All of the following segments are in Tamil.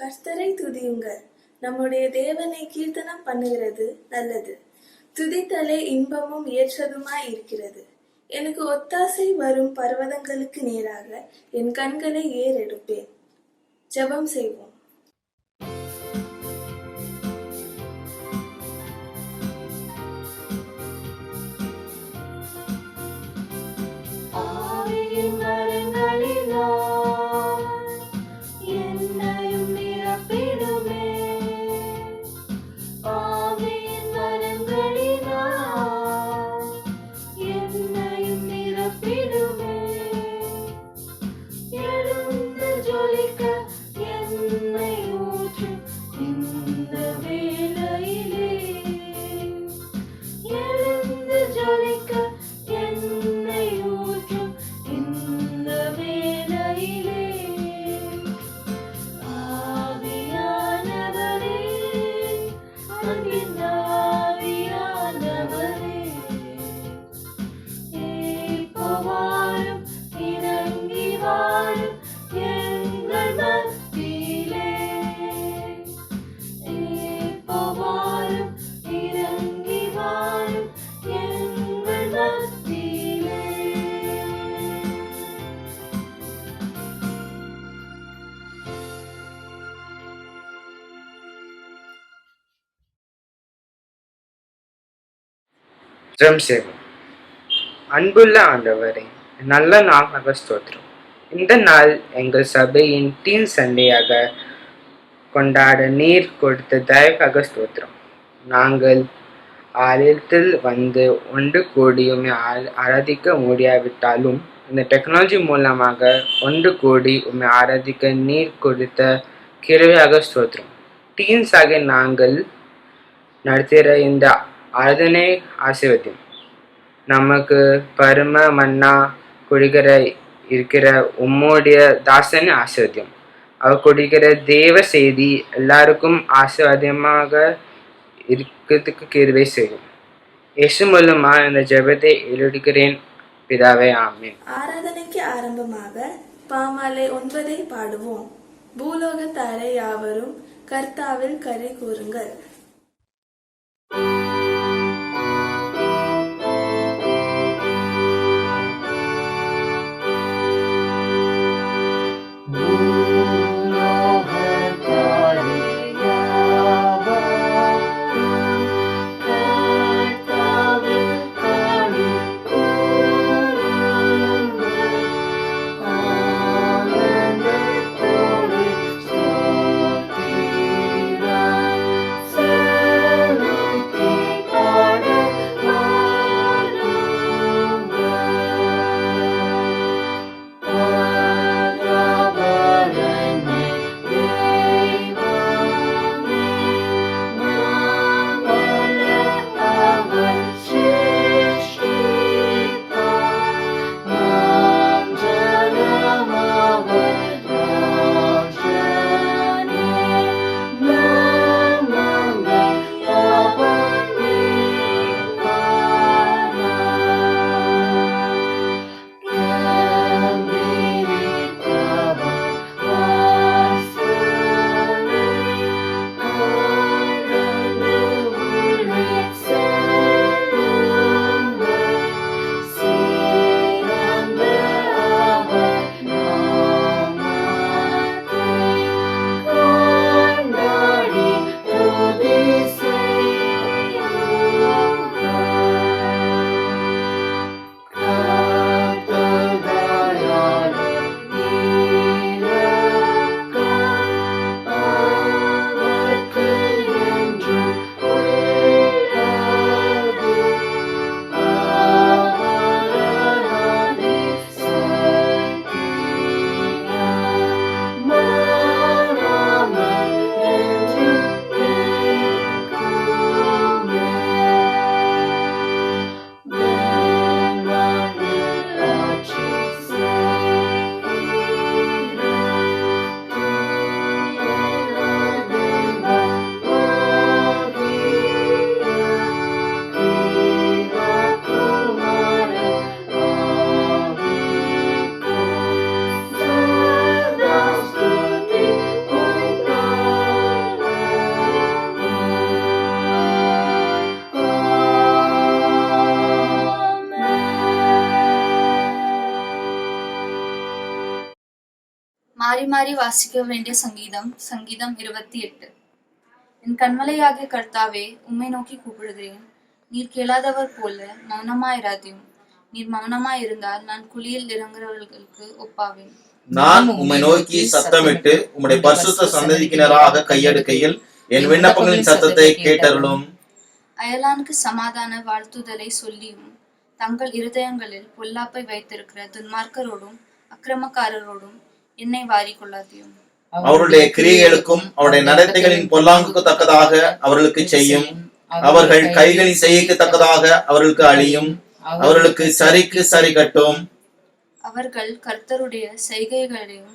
கர்த்தரை துதியுங்கள். நம்முடைய தேவனை கீர்த்தனம் பண்ணுகிறது நல்லது. துதித்தலே இன்பமும் ஏற்றதுமாய் இருக்கிறது. எனக்கு ஒத்தாசை வரும் பர்வதங்களுக்கு நேராக என் கண்களை ஏறெடுப்பேன். ஜெபம் செய்வோம். ஜெபம் செய்வோம். அன்புள்ள ஆண்டவரே, நல்ல நாளாக ஸ்தோத்திரம். இந்த நாள் எங்கள் சபையின் டீன் சண்டையாக கொண்டாட நீர் கொடுத்த தயவுக்காக ஸ்தோத்திரம். நாங்கள் ஆலயத்தில் வந்து ஒன்று கூடியுமே ஆராதிக்க முடியாவிட்டாலும் இந்த டெக்னாலஜி மூலமாக ஒன்று கூடி உண்மை ஆராதிக்க நீர் கொடுத்த கிருபையாக ஸ்தோத்திரம். டீன்ஸ் ஆக நாங்கள் நடத்துகிற இந்த ஆராதனை ஆசீர்வதியும். நமக்கு பரம மன்னா கொடுக்கிற இருக்கிற உம்முடைய தாசனை ஆசீர்வதியும். அவர் கொடுக்கிற தேவ செய்தி எல்லாருக்கும் ஆசீர்வாதமாக இருக்கிறதுக்கு கிருபை செய்யும். இயேசு மூலமா இந்த ஜெபத்தை எழுதுகிறேன் பிதாவே, ஆமென். ஆராதனைக்கு ஆரம்பமாக பாமாலை 9 பாடுவோம். பூலோகத்தாரை யாவரும் கர்த்தாவில் கரை கூறுங்கள். Thank you. மாறி மாறி வாசிக்க வேண்டிய சங்கீதம் 28. என் கண்மலையாகிய கர்த்தாவே, உம்மை நோக்கி கூப்பிடுகிறேன். நீர் கேளாதவர் போல மௌனமாயிராதையும். நீர் மௌனமாயிருந்தால் நான் குழியில் இறங்குறவர்களுக்கு ஒப்பாவேன். நான் உம்மை நோக்கி சத்தமிட்டு உம்முடைய பரிசுத்த சந்ததிக்கினராக கையெடுக்கையில் என் விண்ணப்பங்களின் சத்தத்தை கேட்டருளும். அயலானுக்கு சமாதான வாழ்த்துதலை சொல்லியும் தங்கள் இருதயங்களில் பொல்லாப்பை வைத்திருக்கிற துன்மார்க்கரோடும் அக்கிரமக்காரரோடும் என்னை வாரிக்கொள்ளாதையும். அவருடைய கிரியைகளுக்கும் அவருடைய நடத்தைகளின் பொல்லாங்குக்கு தக்கதாக அவர்களுக்கு செய்யும். அவர்கள் கைகளின் செய்கைக்கு தக்கதாக அவர்களுக்கு அழியும். அவர்களுக்கு சரிக்கு சரி கட்டும். அவர்கள் கர்த்தருடைய செய்கைகளையும்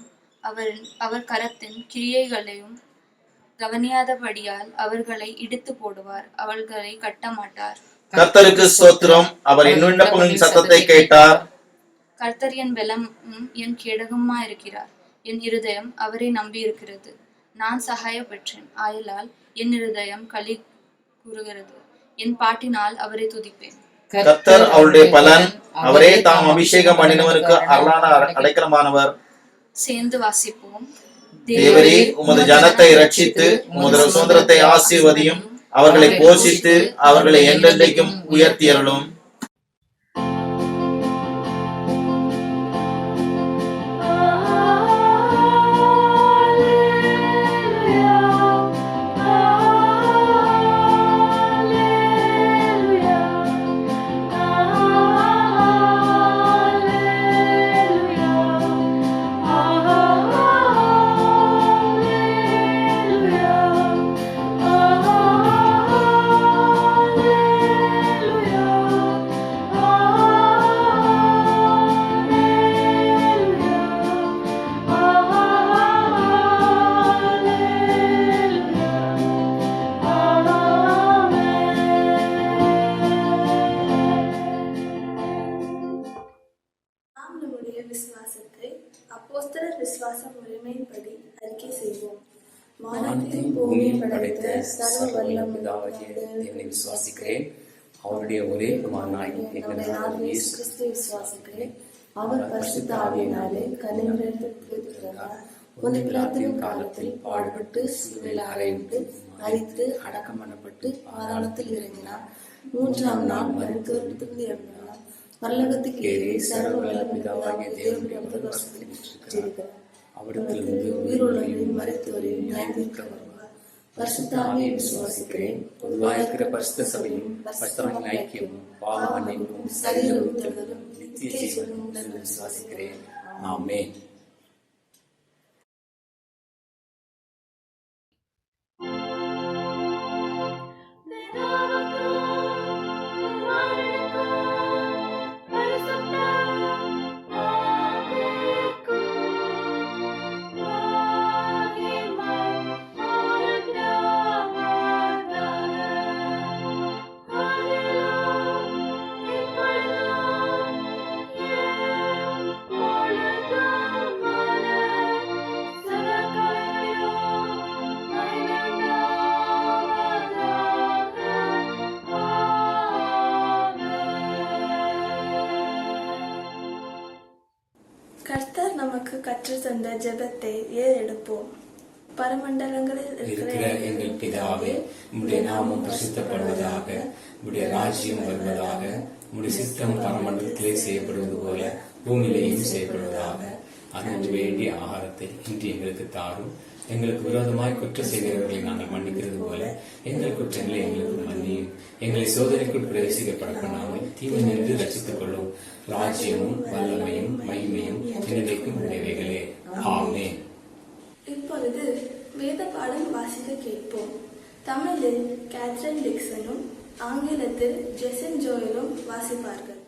அவர் கரத்தின் கிரியைகளையும் கவனியாதபடியால் அவர்களை இடித்து போடுவார், அவர்களை கட்ட மாட்டார். கர்த்தருக்கு ஸ்தோத்திரம். அவர் என் விண்ணப்பங்களின் சத்தத்தை கேட்டார். கர்த்தர் என் பலமும் என் கேடகமா இருக்கிறார். என் இருதயம் அவரை நம்பி இருக்கிறது. நான் சகாய பெற்றேன் ஆயலால் என் இருதயம் களி கூறுகிறது. என் பாட்டினால் அவரை துதிப்பேன். கர்த்தர் அவருடைய பலன். அவரே தாம் அபிஷேகம் பண்ணினவருக்கு அருளான அடைக்கலமானவர். சேர்ந்து வாசிப்போம். தேவரே, உமது ஜனத்தை ரட்சித்து உமது சுதந்திரத்தை ஆசீர்வதியும். அவர்களை போஷித்து அவர்களை என்றென்றைக்கும் உயர்த்தியருளும். விசுவாசத்தை அப்போஸ்தலர் விசுவாச முறைமையின்படி அறிக்கை செய்வோம். வானத்தையும் பூமியையும் படைத்த சர்வ வல்லமையுள்ள தேவனை விசுவாசிக்கிறேன். அவருடைய ஒரே குமாரனாகிய எங்களுடைய ஆண்டவர் இயேசு கிறிஸ்துவை விசுவாசிக்கிறேன். அவர் பரிசுத்த ஆவியினாலே கன்னிமரியாளுக்கு பிறந்தார். பொன்னிய பிலாத்தின் காலத்தில் பாடுபட்டு சிலுவையில் அறையுண்டு மரித்து அடக்கம் பண்ணப்பட்டு பாதாளத்தில் இறங்கினார். 3ஆம் நாள் மரித்தோரிடத்திலிருந்து எழுந்தார். பரலோகத்துக்கு ஏறி சர்வ வல்ல பிதாவாகிய தேவனுடைய வலதுபுறத்தில் வீற்றிருக்கிறார். அவிடத்திலிருந்து உயிருள்ளவரையும் மரித்தோரையும் நியாயந்தீர்க்க வருவார். பரிசுத்த ஆவியை விசுவாசிக்கிறேன். பொதுவாக இருக்கிற பரிசுத்த சபையும் பரிசுத்தவான்களின் ஐக்கியமும் பாவ மன்னிப்பும் சரீர உயிர்த்தெழுதலும் நித்திய ஜீவனும் உண்டு விசுவாசிக்கிறேன். ஆமென். கர்த்தர் நமக்கு கற்று தந்த ஜெபத்தை ஏறெடுப்போம். பரமண்டலங்களில் இருக்கிற எங்கள் பிதாவே, உம்முடைய நாமம் பரிசுத்தப்படுவதாக, உம்முடைய ராஜ்யம் வருவதாக, உம்முடைய சித்தம் பரமண்டலத்திலே செய்யப்படுவது போல பூமியிலேயும் செய்யப்படுவதாக. அன்று வேண்டிய ஆகாரத்தை இன்று எங்களுக்கு தாரும். எங்களுக்கு விரோதமாய் குற்றம் செய்கிறவர்களை நாங்கள் மன்னிக்கிறது போல எங்கள் குற்றங்களை எங்களுக்கு மன்னியும். எங்களை சோதனைக்குள் பிரவேசிக்கப்பட பண்ணாமல் தீமையிலிருந்து ரட்சித்துக் கொள்ளும். ராஜ்யமும் வல்லமையும் மகிமையும் நினைக்கும் உடையவைகளே. ஆமென். இப்பொழுது வேத பாடம் வாசிக்க கேட்போம். தமிழில் கேத்ரின் டிக்சனும் ஆங்கிலத்தில் ஜெசன் ஜோயலும் வாசிப்பார்கள்.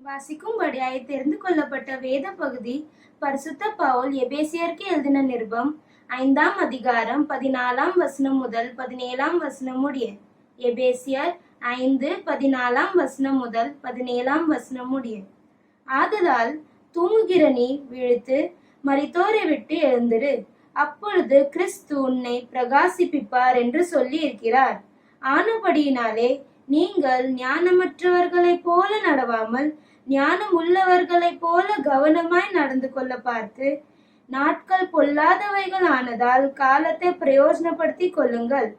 வாசிக்கும்படியாய் தெரிந்து கொள்ளப்பட்ட வேத பகுதி பரிசுத்த பவுல் எபேசியருக்கு எழுதின நிருபம் 5ஆம் அதிகாரம் 14ஆம் வசனம் முதல் 17ஆம் வசனம் முடிய. எபேசியர் 5:14 முதல் 17 முடிய. ஆதலால் தூங்குகிற நீ விழித்து மரித்தோரை விட்டு எழுந்திரு, அப்பொழுது கிறிஸ்து உன்னை பிரகாசிப்பிப்பார் என்று சொல்லி இருக்கிறார். ஆனபடியினாலே நீங்கள் ஞானமற்றவர்களைப் போல நடவாமல் ஞானம் உள்ளவர்களைப் போல கவனமாய் நடந்து கொள்ள பார்த்து, நாட்கள் பொல்லாதவைகள் ஆனதால் காலத்தை பிரயோஜனப்படுத்தி கொள்ளுங்கள்.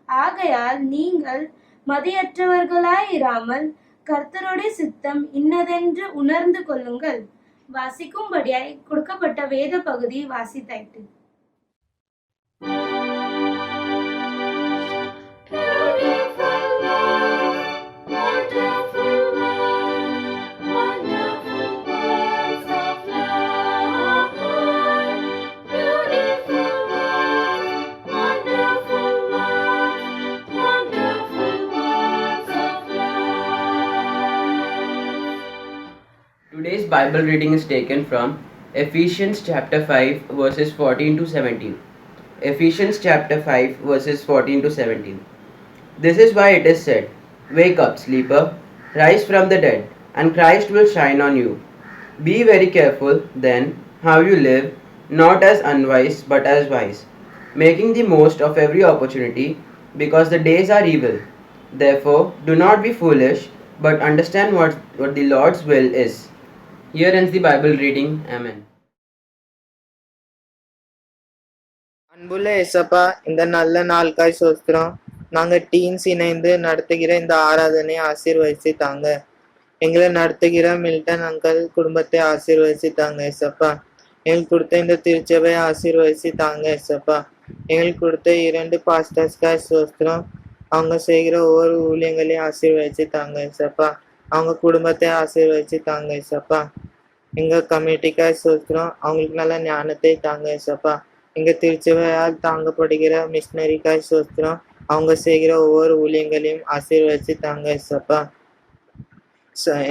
ஆகையால் நீங்கள் மதியற்றவர்களாய் இராமல் கர்த்தருடைய சித்தம் இன்னதென்று உணர்ந்து கொள்ளுங்கள். வாசிக்கும்படியாய் கொடுக்கப்பட்ட வேத பகுதி வாசித்தாயிற்று. Today's Bible reading is taken from Ephesians chapter 5 verses 14 to 17. Ephesians chapter 5 verses 14 to 17. This is why it is said, "Wake up, sleeper, rise from the dead, and Christ will shine on you. Be very careful then how you live, not as unwise but as wise, making the most of every opportunity, because the days are evil. Therefore, do not be foolish, but understand what the Lord's will is." Here ends the Bible reading. Amen. அன்புள்ள ஏசப்பா, இந்த நல்ல நாளுக்காய் சோஸ்திரம். நாங்கள் டீன்ஸ் இணைந்து நடத்துகிற இந்த ஆராதனை ஆசீர்வதிச்சு தாங்க. எங்களை நடத்துகிற மில்டன் அங்கிள் குடும்பத்தை ஆசீர்வதிச்சு தாங்க ஏசப்பா. எங்களுக்கு கொடுத்த இந்த திருச்சபை ஆசீர்வதிச்சு தாங்க ஏசப்பா. எங்களுக்கு கொடுத்த 2 பாஸ்டர்ஸ்க்காய் சோஸ்திரம். அவங்க செய்கிற ஒவ்வொரு ஊழியங்களையும் ஆசீர்வதிச்சு தாங்க ஏசப்பா. அவங்க குடும்பத்தை ஆசீர்வதிச்சு தாங்க ஏசப்பா. எங்க கம்யூனிட்டிக்காய் சோஸ்திரம். அவங்களுக்கு நல்ல ஞானத்தை தாங்க ஏசப்பா. எங்க திருச்சபையால் தாங்கப்படுகிற மிஷினரிக்காய் சோஸ்திரம். அவங்க செய்கிற ஒவ்வொரு ஊழியங்களையும் ஆசீர்வதிச்சு தாங்க ஏசப்பா.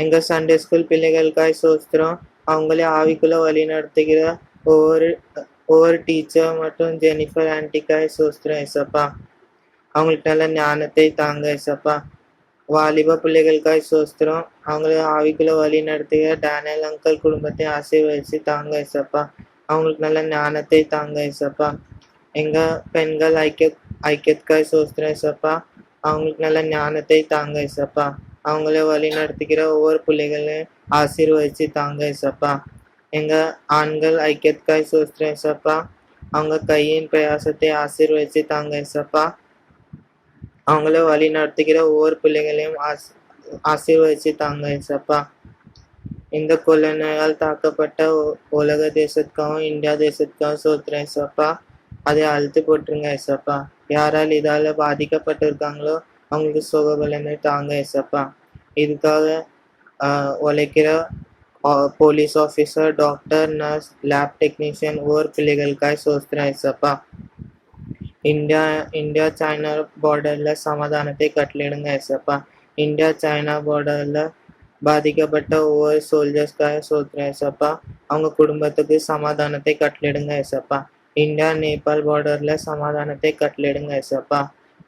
எங்க சண்டே ஸ்கூல் பிள்ளைகளுக்காய் சோஸ்திரம். அவங்களே ஆவிக்குள்ள வழி நடத்துகிற ஒவ்வொரு டீச்சர் மற்றும் ஜெனிஃபர் ஆன்டிக்காய் சோஸ்திரம் ஏசப்பா. அவங்களுக்கு நல்ல ஞானத்தை தாங்க ஏசப்பா. வாலிப பிள்ளைகளுக்காய் சோஸ்திரம். அவங்கள ஆவிக்குள்ள வழி நடத்துகிற டேனியல் அங்கிள் குடும்பத்தை ஆசீர்வதிச்சு தாங்க ஏசப்பா. அவங்களுக்கு நல்ல ஞானத்தை தாங்க ஏசப்பா. எங்க பெண்கள் ஐக்கியத்துக்காய் சோஸ்திரம் ஏசப்பா. அவங்களுக்கு நல்ல ஞானத்தை தாங்க ஏசப்பா. அவங்கள வழி நடத்துகிற ஒவ்வொரு பிள்ளைகளையும் ஆசீர்வதிச்சு தாங்க ஏசப்பா. எங்க ஆண்கள் ஐக்கியத்துக்காய் சோஸ்திரம் ஏசப்பா. அவங்க கையின் பிரயாசத்தை ஆசீர்வதிச்சு தாங்க ஏசப்பா. அவங்கள வழி நடத்துகிற ஒவ்வொரு பிள்ளைகளையும் ஆசீர்வதிச்சு தாங்க ஏசப்பா. இந்த கொள்ளை நோயால் தாக்கப்பட்ட உலக தேசத்துக்காகவும் இந்தியா தேசத்துக்காகவும் சோத்திரம் ஏசப்பா. அதை அழுத்து போட்டுருங்க ஏசப்பா. யாரால் இதால பாதிக்கப்பட்டிருக்காங்களோ அவங்களுக்கு சுகபலனை தாங்க ஏசப்பா. இதுக்காக உழைக்கிற police officer, doctor, nurse, lab technician ஒவ்வொரு பிள்ளைகளுக்காய் சோத்திரம் ஏசப்பா. இந்தியா சைனா பார்டர்ல சமாதானத்தை கட்டளிடுங்க ஏசப்பா. இந்தியா சைனா பார்டர்ல பாதிக்கப்பட்ட ஒவ்வொரு சோல்ஜர்ஸ்க்காக சோத்திரம் ஏசப்பா. அவங்க குடும்பத்துக்கு சமாதானத்தை கட்டளிடுங்க ஏசப்பா. இந்தியா நேபாள் பார்டர்ல சமாதானத்தை கட்டளிடுங்க ஏசப்பா.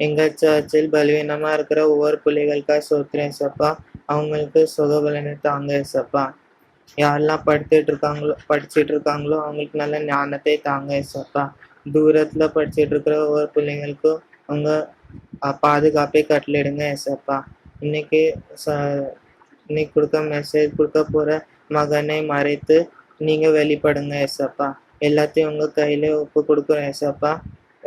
எங்க சர்ச்சில் பலவீனமா இருக்கிற ஒவ்வொரு பிள்ளைகளுக்காக சோத்திரம் ஏசப்பா. அவங்களுக்கு சுகபலனை தாங்க ஏசப்பா. யாரெல்லாம் படிச்சுட்டு இருக்காங்களோ அவங்களுக்கு நல்ல ஞானத்தை தாங்க ஏசப்பா. தூரத்துல படிச்சுட்டு இருக்கிற ஒவ்வொரு பிள்ளைங்களுக்கும் அவங்க பாதுகாப்பை கட்டளிடுங்க ஏசப்பா. இன்னைக்கு கொடுக்க போற மகனை மறைத்து நீங்க வெளிப்படுங்க ஏசப்பா. எல்லாத்தையும் உங்க கையில ஒப்பு கொடுக்குறோம் ஏசப்பா.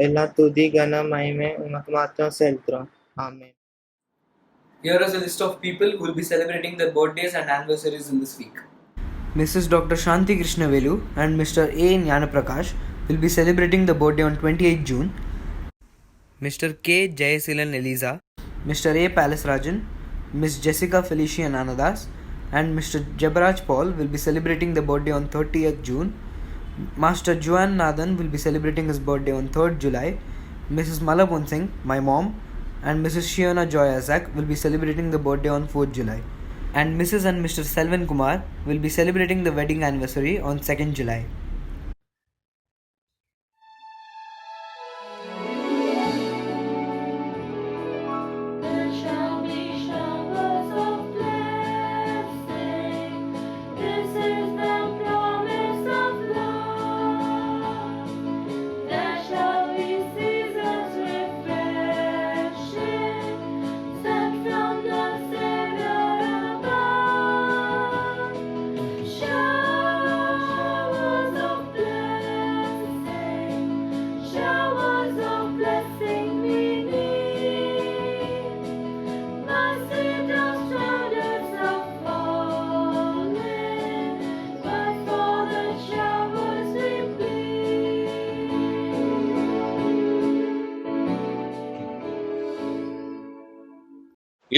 எல்லா துதி கன மகிமை உனக்கு மாத்திரம் செலுத்துறோம். ஆமென். Here is a list of people who will be celebrating their birthdays and anniversaries in this week. Mrs. Dr. Shanti Krishnavelu and Mr. A. Jnanaprakash will be celebrating the birthday on 28 June. Mr. K. Jayasilan Eliza, Mr. A. Palasrajan, Miss Jessica Felicia Nanadas and Mr. Jabaraj Paul will be celebrating the birthday on 30th June. Master Juan Nathan will be celebrating his birthday on 3rd July. Mrs. Malabun Singh, my mom, and Mrs. Shiona Joy Azak will be celebrating the birthday on 4th July. And Mrs. and Mr. Selvan Kumar will be celebrating the wedding anniversary on 2nd July.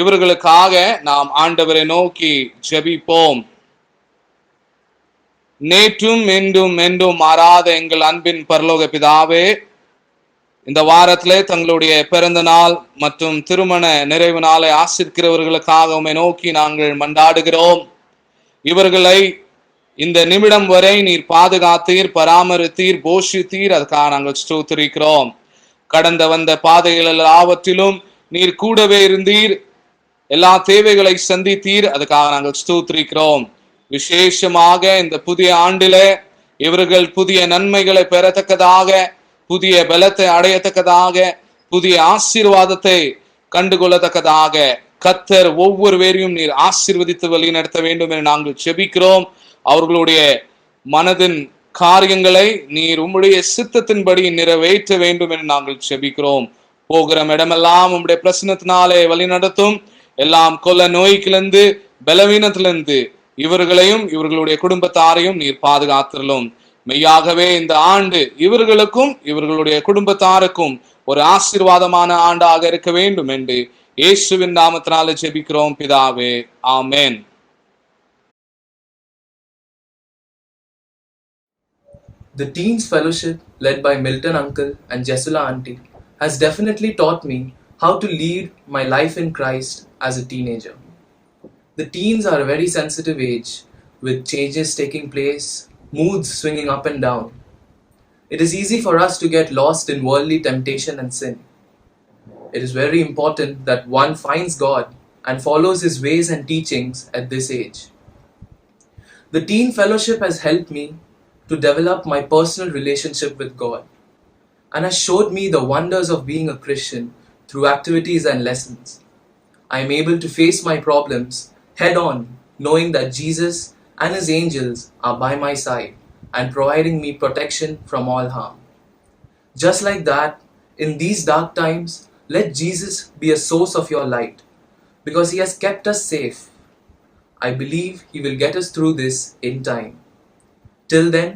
இவர்களுக்காக நாம் ஆண்டவரை நோக்கி ஜெபிப்போம். நேற்றும் என்றும் என்றும் மாறாத எங்கள் அன்பின் பரலோக பிதாவே, இந்த வாரத்திலே தங்களுடைய பிறந்த நாள் மற்றும் திருமண நிறைவு நாளை ஆசிர்க்கிறவர்களுக்காக உம்மை நோக்கி நாங்கள் மன்றாடுகிறோம். இவர்களை இந்த நிமிடம் வரை நீர் பாதுகாத்தீர், பராமரித்தீர், போஷித்தீர். அதுக்காக நாங்கள் ஸ்தோத்திரிக்கிறோம். கடந்த வந்த பாதைகள் எல்லாவற்றிலும் நீர் கூடவே இருந்தீர், எல்லா தேவைகளை சந்தித்தீர். அதுக்காக நாங்கள் ஸ்தோத்திரிக்கிறோம். விசேஷமாக இந்த புதிய ஆண்டிலே இவர்கள் புதிய நன்மைகளை பெறத்தக்கதாக, புதிய பலத்தை அடையத்தக்கதாக, புதிய ஆசீர்வாதத்தை கண்டுகொள்ளத்தக்கதாக கர்த்தர் ஒவ்வொருவரையும் நீர் ஆசீர்வதித்து வழி நடத்த வேண்டும் என நாங்கள் ஜெபிக்கிறோம். அவர்களுடைய மனதின் காரியங்களை நீர் உம்முடைய சித்தத்தின்படி நிறைவேற்ற வேண்டும் என நாங்கள் ஜெபிக்கிறோம். போகிற இடமெல்லாம் உம்முடைய பிரசன்னத்தினாலே வழி நடத்தும். எல்லாம் கொல்ல நோய்க்கிலிருந்து, பலவீனத்திலிருந்து இவர்களையும் இவர்களுடைய குடும்பத்தாரையும் நீர் பாதுகாத்திரலும். மெய்யாகவே இந்த ஆண்டு இவர்களுக்கும் இவர்களுடைய குடும்பத்தாருக்கும் ஒரு ஆசீர்வாதமான ஆண்டாக இருக்க வேண்டும் என்று இயேசுவின் நாமத்தினாலே ஜெபிக்கிறோம் பிதாவே, ஆமென். The Teens Fellowship, led by Milton Uncle and Jessula Auntie, has definitely taught me how to lead my life in Christ as a teenager. The teens are a very sensitive age, with changes taking place, moods swinging up and down. It is easy for us to get lost in worldly temptation and sin. It is very important that one finds God and follows His ways and teachings at this age. The Teen Fellowship has helped me to develop my personal relationship with God and has showed me the wonders of being a Christian through activities and lessons. I am able to face my problems head on, knowing that Jesus and His angels are by my side and providing me protection from all harm. Just like that, in these dark times, let Jesus be a source of your light, because He has kept us safe. I believe He will get us through this in time. Till then,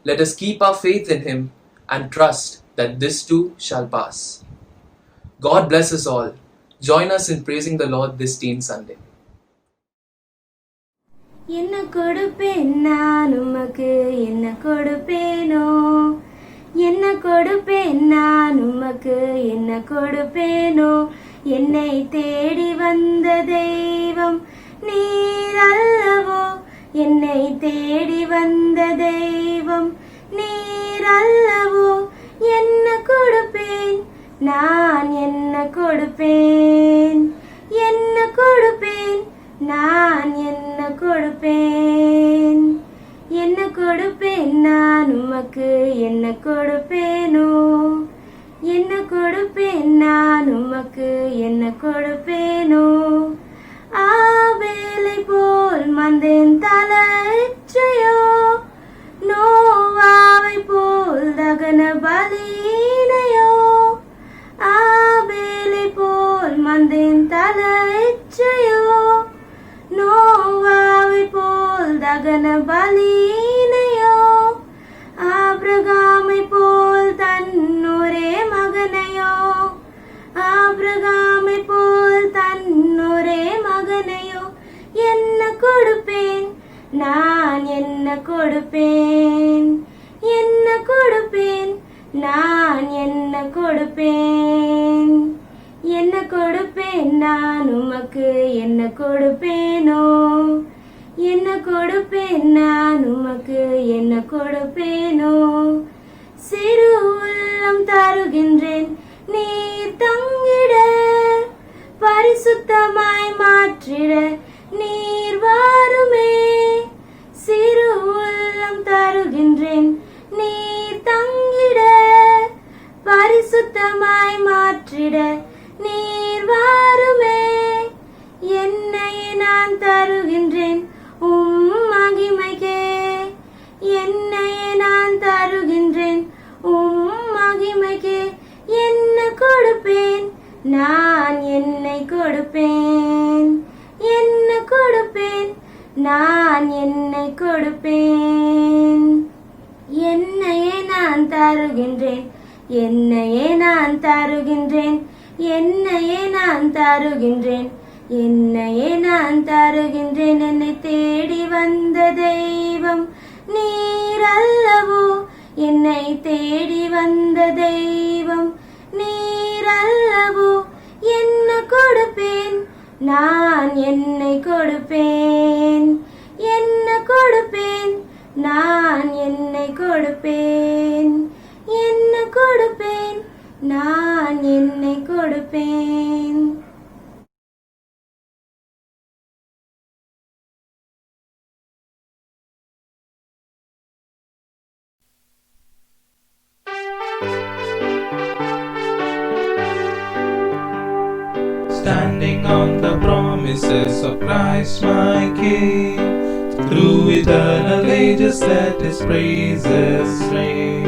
let us keep our faith in Him and trust that this too shall pass. God bless us all. Join us in praising the Lord this Teen Sunday. என்ன கொடுப்பேன் நான் உமக்கு, என்ன கொடுப்பேனோ, என்ன கொடுப்பேன் நான் உமக்கு, என்ன கொடுப்பேனோ. என்னை தேடி வந்த தெய்வம் நீர் அல்லவோ, என்னை தேடி வந்த தெய்வம் நீர் அல்லவோ. என்ன கொடுப்பேன் நான், என்ன கொடுப்பேன், என்ன கொடுப்பேன் நான், என்ன கொடுப்பேன். என்ன கொடுப்பேன் நான் உமக்கு, என்ன கொடுப்பேனோ, என்ன கொடுப்பேன் நான் உமக்கு, என்ன கொடுப்பேனோ. ஆபேலை போல் மந்தேன் தலைச்சையோ, நோவாவை போல் தகன பலியினையோ. ஆபேலை போல் மந்தேன் தலைச்சையோ, நோவாவை போல் தகன பலியினையோ. ஆபிரகாமை போல் தன்னொரே மகனையோ, ஆபிரகாமை போல் தன்னொரே மகனையோ. என்ன கொடுப்பேன் நான், என்ன கொடுப்பேன், என்ன கொடுப்பேன் நான், என்ன கொடுப்பேன். என்ன கொடுப்பேன் நான் உமக்கு, என்ன கொடுப்பேனோ, என்ன கொடுப்பேன் நான் உமக்கு, என்ன கொடுப்பேனோ. சிறு உள்ளம் தருகின்றேன் நீர் தங்கிட, பரிசுத்தமாய் மாற்றிட நீர் வாருமே. சிறு உள்ளம் தருகின்றேன் நீர் தங்கிட, பரிசுத்தமாய் மாற்றிட நீர் வாருமே. என்னையே நான் தருகின்றேன் உம் மகிமைக்கே, என்னையே நான் தருகின்றேன் உம் மகிமைக்கே. என்ன கொடுப்பேன் நான், என்னை கொடுப்பேன், என்ன கொடுப்பேன் நான், என்னை கொடுப்பேன். என்னையே நான் தருகின்றேன், என்னையே நான் தருகின்றேன், என்னையே நான் தருகின்றேன், என்னையே நான் தருகின்றேன். என்னை தேடி வந்த தெய்வம் நீரல்லவோ, என்னை தேடி வந்த தெய்வம் நீரல்லவோ. என்ன கொடுப்பேன் நான், என்னை கொடுப்பேன். என்ன கொடுப்பேன் நான், என்னை கொடுப்பேன். என்ன கொடுப்பேன் நான், என்னை கொடுப்பேன். Standing on the promises of Christ my King, through eternal ages let His praises ring.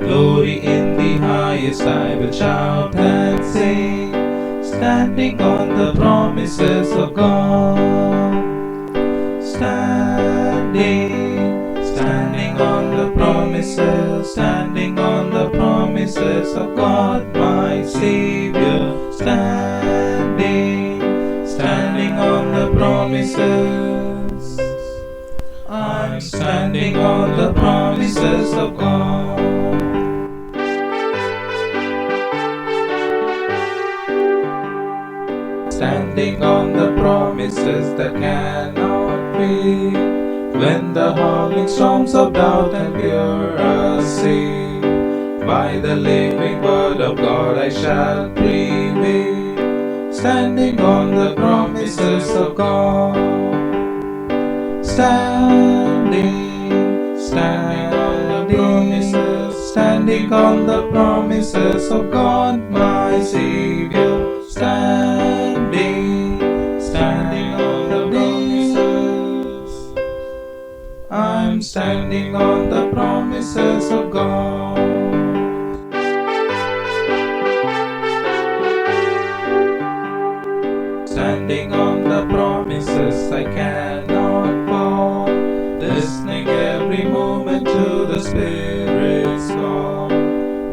Glory in the highest I will shout and sing, standing on the promises of God. Standing on the promises, standing on the promises of God my Savior. Standing on the promises. I'm standing on the promises of God. Standing on the promises that cannot fail. When the howling storms of doubt and fear assail, by the living word of God I shall prevail. Standing on the promises of God. Standing on the promises, standing on the promises of God my Savior. Standing on the promises. I'm standing on the promises of God. Standing on the promises I cannot fall, listening every moment to the Spirit's call,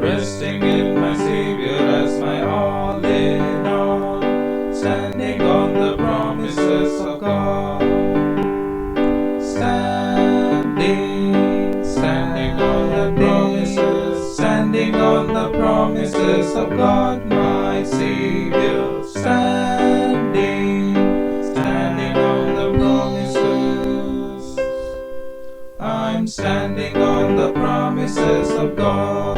resting in my Savior as my all in all. Standing on the promises of God. Standing on the promises, standing on the promises of God my Savior. Standing on the promises. I'm standing on the promises of God.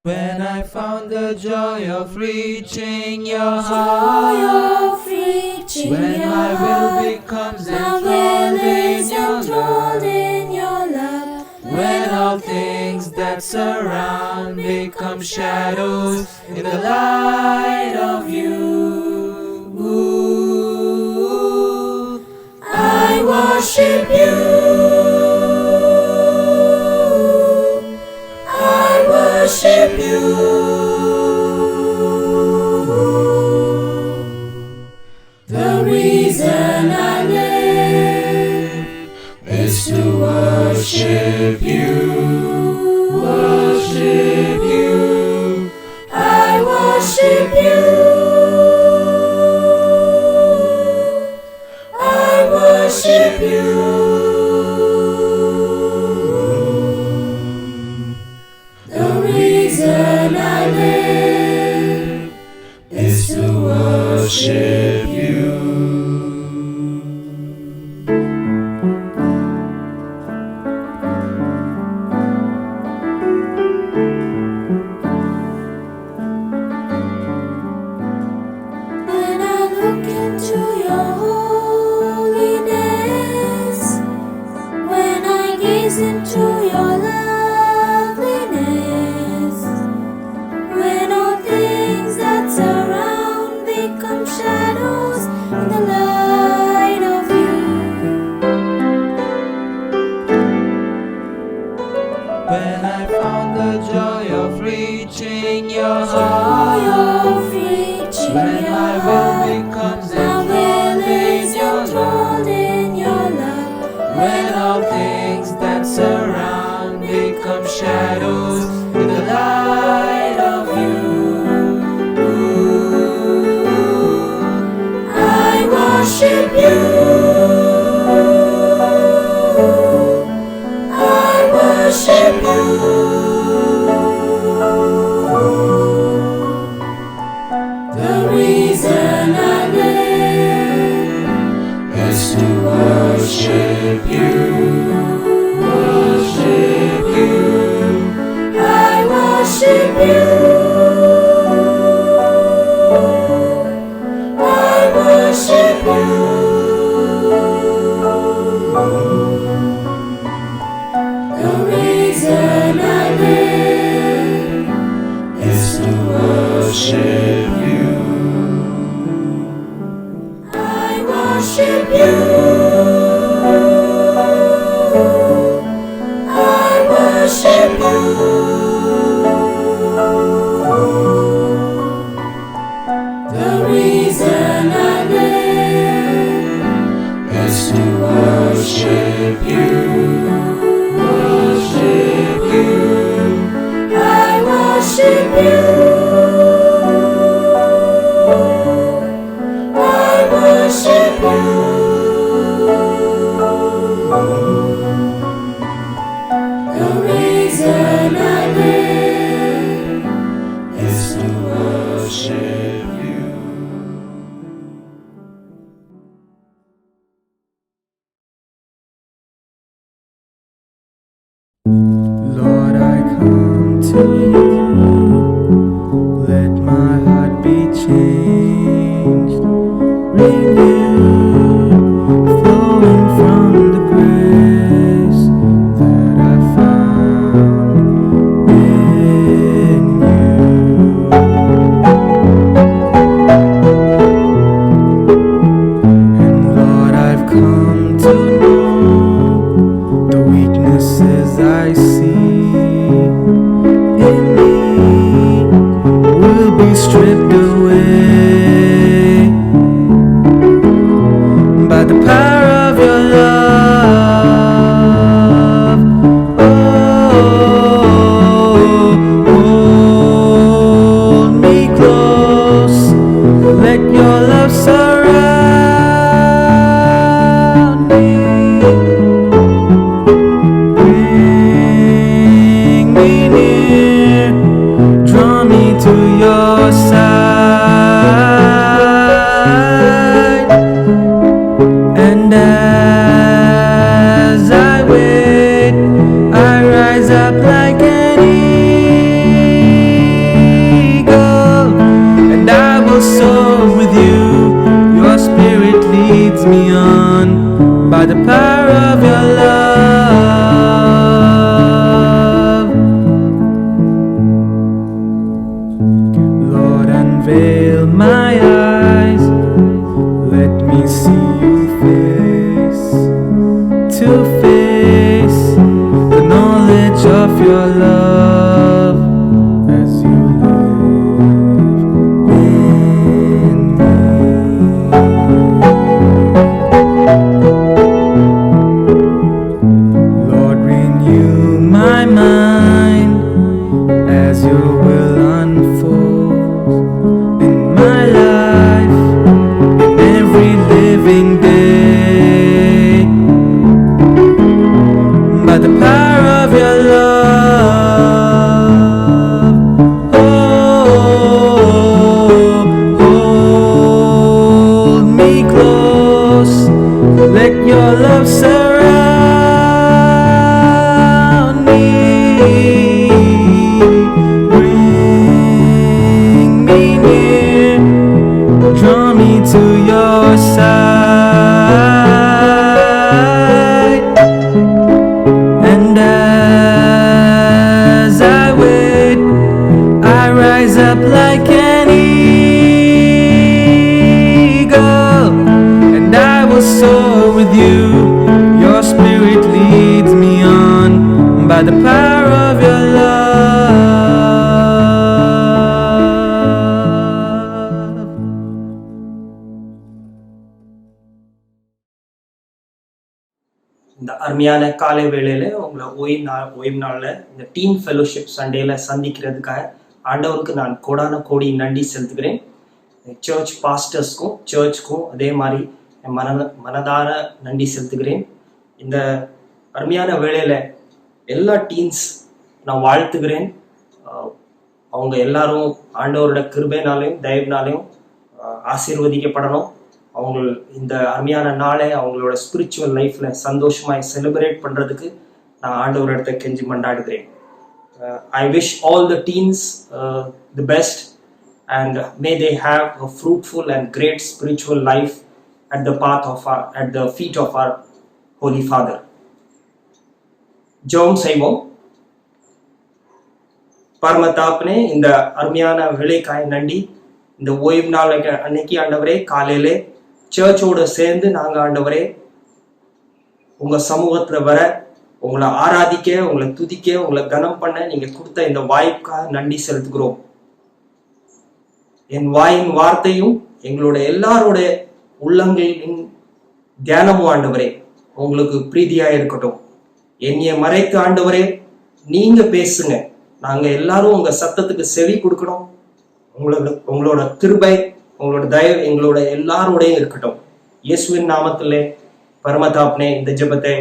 When I found the joy of reaching your heart, when my will becomes enthralled in your love, when all things that surround become shadows in the light of you, I worship you. I worship you. The reason I live is to worship you. Worship you. I worship you. I worship you. The reason I live is to worship you. When I look into your holiness, to worship you, worship you. I worship you, I worship you. The reason I live is to worship you. I worship you, I worship you. The reason I live is to worship you, worship you. I worship you, I worship you. The reason I live is to worship you. Lord, I come to you. Let my heart be changed, renewed, flowing from the grace that I found in you. And Lord, I've come to know the weaknesses I see in me will be stripped away by the power of your love. Oh, hold me close, let your love surround me. Bring me near, draw me to your side. And as I wait, I rise up like an eagle, and I will soar with you. Your spirit leads me on by the power of your love. Lord, unveil my eyes, let me see you face to face, the knowledge of your love as you live in me. Lord, renew my mind as your will unfolds in my life, in every living day, by the power of your love. Oh, hold me close, let your love surround me. Bring me near, draw me to your side. And as I wait, I rise up like an eagle, and I will soar with you. Your spirit leads me on by the power of your love. இந்த அருமையான காலை வேளையில உங்களை ஓய்வு நாளில் இந்த டீம் ஃபெலோஷிப் சண்டேல சந்திக்கிறதுக்காக ஆண்டவருக்கு நான் கோடான கோடி நன்றி செலுத்துகிறேன். சர்ச் பாஸ்டர்ஸ்க்கும் சர்ச்சுக்கும் அதே மாதிரி மனதார நன்றி செலுத்துகிறேன். இந்த அருமையான வேளையில எல்லா டீன்ஸ் நான் வாழ்த்துகிறேன். அவங்க எல்லாரும் ஆண்டவரோட கிருபைனாலையும் தயவுனாலையும் ஆசீர்வதிக்கப்படணும். அவங்க இந்த அருமையான நாளை அவங்களோட ஸ்பிரிச்சுவல் லைஃப்ல சந்தோஷமாய் செலிப்ரேட் பண்றதுக்கு நான் ஆண்டவர் இடத்தை கெஞ்சி மண்டாடுகிறேன். I wish all the teens the best, and may they have a fruitful and great spiritual life at the feet of our Holy Father. ஜெபம் செய்வோம். பரமதாப்னே, இந்த அருமையான வேலைக்காய் நன்றி. இந்த ஓய்வு நாள் அன்னைக்கு ஆண்டவரே காலையிலே சர்ச்சோடு சேர்ந்து நாங்கள் ஆண்டவரே உங்க சமூகத்துல வர, உங்களை ஆராதிக்க, உங்களை துதிக்க, உங்களை கனம் பண்ண நீங்க கொடுத்த இந்த வாய்ப்புக்காக நன்றி செலுத்துகிறோம். என் வாயின் வார்த்தையும் எங்களோட எல்லாரோட உள்ளங்களின் தியானமும் ஆண்டவரே உங்களுக்கு பிரீதியா இருக்கட்டும். என்னைய மறைத்து ஆண்டவரே நீங்க பேசுங்க. நாங்க எல்லாரும் உங்க சத்தத்துக்கு செவி கொடுக்கணும். உங்களோட கிருபை, உங்களோட தயவு எங்களோட எல்லாரோடையும் இருக்கட்டும். இயேசுவின் நாமத்திலே பரமதாப்னே இந்த ஜெபத்தை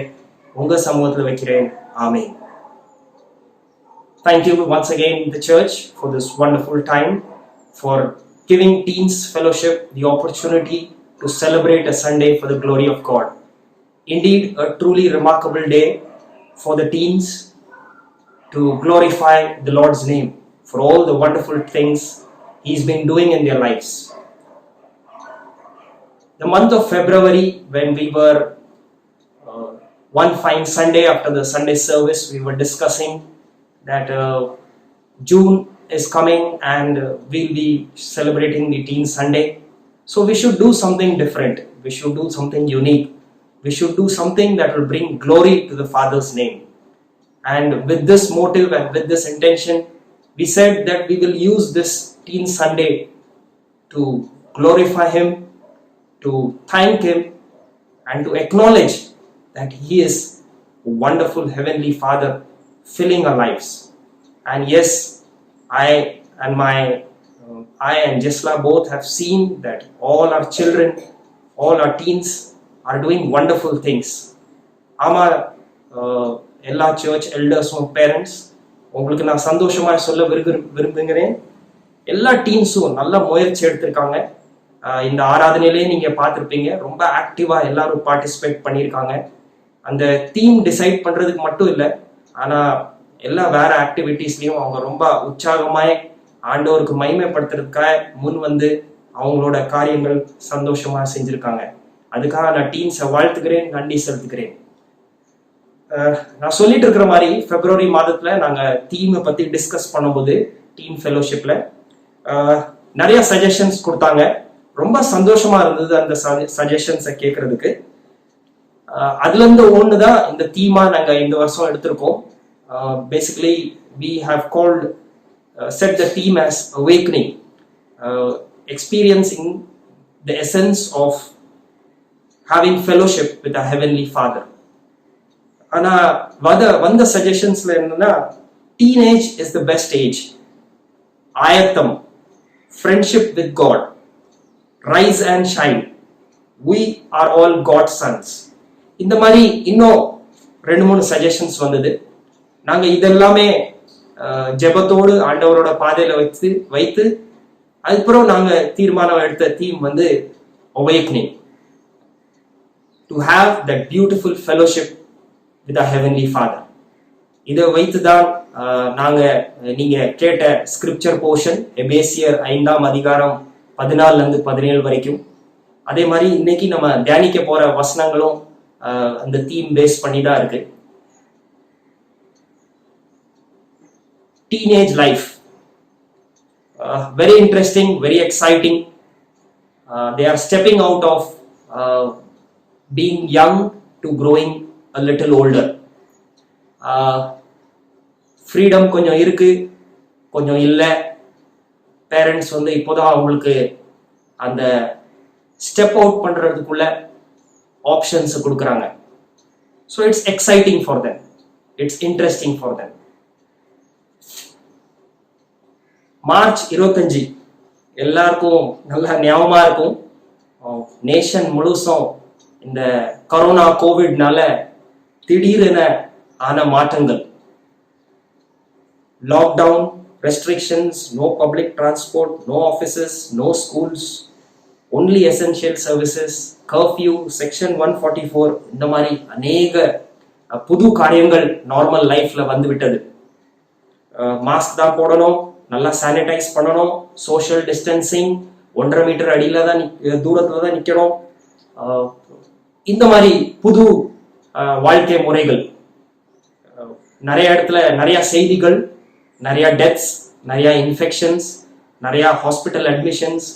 உங்க சமூகத்துல வைக்கிறேன். ஆமென். Thank you once again the church for this wonderful time, for giving Teens Fellowship the opportunity to celebrate a Sunday for the glory of God. Indeed, a truly remarkable day for the teens to glorify the Lord's name for all the wonderful things He's been doing in their lives. The month of February, when we were one fine Sunday after the Sunday service, we were discussing that June is coming and we'll be celebrating the Teen Sunday. So we should do something different. We should do something unique. We should do something that will bring glory to the Father's name. And with this motive and with this intention, we said that we will use this Teen Sunday to glorify Him, to thank Him, and to acknowledge that He is a wonderful Heavenly Father filling our lives. And yes, I and Jesla both have seen that all our children, all our teens are doing wonderful things. Ama எல்லா சர்ச் எல்டர்ஸும் பேரண்ட்ஸ் உங்களுக்கு நான் சந்தோஷமாக சொல்ல விரும்புகிறேன். எல்லா டீம்ஸும் நல்ல முயற்சி எடுத்திருக்காங்க. இந்த ஆராதனையிலேயே நீங்கள் பார்த்துருப்பீங்க, ரொம்ப ஆக்டிவாக எல்லாரும் பார்ட்டிசிபேட் பண்ணியிருக்காங்க. அந்த தீம் டிசைட் பண்ணுறதுக்கு மட்டும் இல்லை, ஆனால் எல்லா வேற ஆக்டிவிட்டீஸ்லையும் அவங்க ரொம்ப உற்சாகமாய் ஆண்டவருக்கு மகிமைப்படுத்துறதுக்காக முன் வந்து அவங்களோட காரியங்கள் சந்தோஷமாக செஞ்சுருக்காங்க. அதுக்காக நான் டீம்ஸை வாழ்த்துக்கிறேன், நன்றி செலுத்துக்கிறேன். நான் சொல்லிட்டு இருக்கிற மாதிரி பிப்ரவரி மாதத்துல நாங்க தீமை பத்தி டிஸ்கஸ் பண்ணும்போது டீம் ஃபெலோஷிப்ல நிறைய சஜஷன்ஸ் கொடுத்தாங்க. ரொம்ப சந்தோஷமா இருந்தது அந்த சஜஷன்ஸை கேட்கறதுக்கு. அதுல இருந்து ஒண்ணுதான் இந்த தீமா நாங்க இந்த வருஷம் எடுத்திருக்கோம். Basically we have called set the theme as awakening, experiencing the essence of having fellowship with our Heavenly Father. ஆனா வந்த சஜஷன்ஸ்ல என்னன்னா, teenage is the best age, ஆயத்தம், friendship with God, rise and shine, we are all God's sons. இந்த மாதிரி இன்னும் 2-3 சஜஷன்ஸ் வந்தது. நாங்க இதெல்லாமே ஜெபத்தோடு ஆண்டவரோட பாதையில வைத்து அதுக்கப்புறம் நாங்க தீர்மானம் எடுத்த தீம் வந்து awakening, to have that beautiful fellowship with our Heavenly Father. இதை வைத்துதான் நாங்க நீங்க கேட்ட ஸ்கிரிப்சர் போர்ஷன் எபேசியர் 5ஆம் அதிகாரம் 14-17 வரைக்கும், அதே மாதிரி இன்னைக்கு நம்ம தியானிக்க போற வசனங்களும் அந்த தீம் பேஸ் பண்ணி தான் இருக்கு. Teenage life, very interesting, very exciting. They are stepping out of being young to growing a little older. Freedom கொஞ்சம் இருக்கு, கொஞ்சம் இல்லை. பேரண்ட்ஸ் வந்து இப்போதான் அவங்களுக்கு அந்த ஸ்டெப் அவுட் பண்றதுக்குள்ள ஆப்ஷன்ஸ் கொடுக்குறாங்க. So it's exciting for them, it's interesting for them. March 25 எல்லாருக்கும் நல்லா ஞாபகமா இருக்கும். நேஷன் முழுசும் இந்த கொரோனா கோவிட்னால திடீரென ஆன மாற்றங்கள், lockdown, restrictions, no public transport, no offices, no schools, only essential services, curfew, section 144, இந்த மாதிரி அநேக புது காரியங்கள் நார்மல் லைஃப்ல வந்து விட்டது. மாஸ்க் தான் போடணும், நல்லா சானிடைஸ் பண்ணணும், சோஷியல் டிஸ்டன்சிங், 1.5 மீட்டர் அடியில தான் தூரத்துல தான் நிக்கணும். இந்த மாதிரி புது வாழ்க்கை முறைகள் நிறைய இடத்துல, நிறைய செய்திகள், நிறைய டெத்ஸ், நிறைய இன்ஃபெக்ஷன்ஸ், நிறைய ஹாஸ்பிட்டல் அட்மிஷன்ஸ்.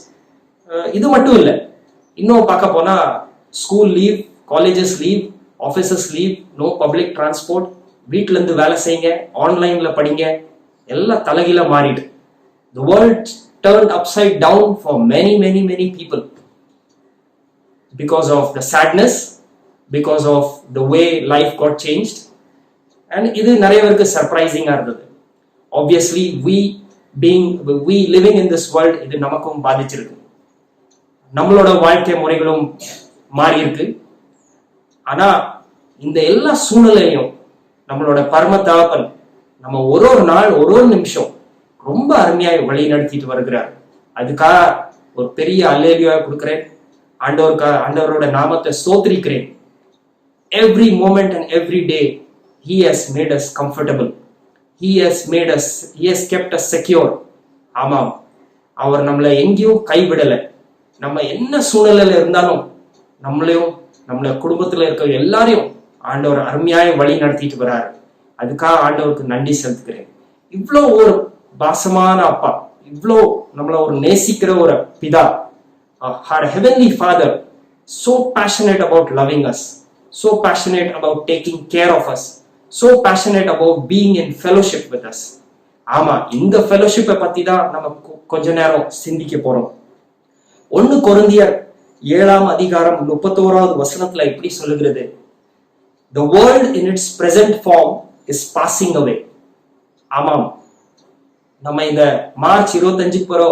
இது மட்டும் இல்லை, இன்னும் பார்க்க போனா school leave, colleges leave, offices leave, no public transport, வீட்டுல இருந்து வேலை செய்யுங்க, ஆன்லைன்ல படிங்க, எல்லாம் தலைகீழ மாறிடு. The world turned upside down for many people because of the sadness, because of the way life got changed. And இது நிறைய பேருக்கு சர்ப்ரைசிங்கா இருந்தது. Obviously we living in this world, இது நமக்கும் பாதிச்சிருக்கு. நம்மளோட வாழ்க்கை முறைகளும் மாறி இருக்கு. ஆனா இந்த எல்லா சூழ்நிலையும் நம்மளோட பரம தகப்பன் நம்ம ஒரு நாள் ஒரு நிமிஷம் ரொம்ப அருமையாய் வழி நடத்திட்டு வருகிறார். அதுக்காக ஒரு பெரிய அல்லேலூயா கொடுக்கிறேன். ஆண்டவரோட நாமத்தை ஸ்தோத்திரிக்கிறேன். Every moment and every day he has made us comfortable. He has kept us secure. ஆமாம், அவர் நம்மளை எங்கேயும் கைவிடல. நம்ம என்ன சூழ்நிலையில இருந்தாலும் நம்மளையும் நம்மள குடும்பத்துல இருக்க எல்லாரையும் ஆண்டவர் அருமையாய் வழி நடத்திட்டு வர்றாரு. அதுக்காக ஆண்டவருக்கு நன்றி செலுத்துகிறேன். இவ்வளோ ஒரு பாசமான அப்பா, இவ்வளோ நம்மள ஒரு நேசிக்கிற ஒரு பிதா, our heavenly father, so passionate about loving us, so passionate about taking care of us, so passionate about being in fellowship with us. ஆமா, இந்த ஃபெலோஷிப்பை பத்தி தான் நம்ம கொஞ்ச நேரம் சிந்திக்க போறோம். 1 கொரிந்தியர் 7:31 இப்படி சொல்லுகிறது, the world in its present form is passing away. ஆமாம், நம்ம இந்த மார்ச் 25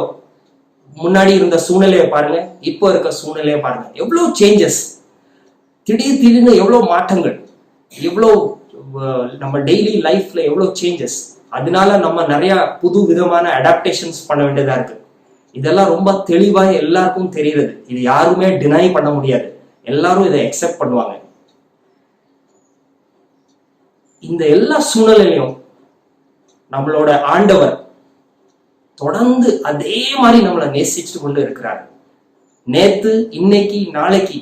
முன்னாடி இருந்த சூழ்நிலையை பாருங்க, இப்போ இருக்க சூழ்நிலையை பாருங்க, எவ்வளவு சேஞ்சஸ், திடீர்னு எவ்வளவு மாற்றங்கள், எவ்வளவு நம்ம டெய்லி லைஃப்ல எவ்வளவு சேஞ்சஸ். அதனால நம்ம நிறைய புது விதமான அடாப்டேஷன்ஸ் பண்ண வேண்டியதா இருக்கு. இதெல்லாம் ரொம்ப தெளிவா எல்லாருக்கும் தெரியுது. இது யாருமே டினை பண்ண முடியாது. எல்லாரும் இதை அக்செப்ட் பண்ணுவாங்க. இந்த எல்லா சூழ்நிலையிலும் நம்மளோட ஆண்டவர் தொடர்ந்து அதே மாதிரி நம்மளை நேசிச்சுட்டு கொண்டு இருக்கிறார். நேத்து, இன்னைக்கு, நாளைக்கு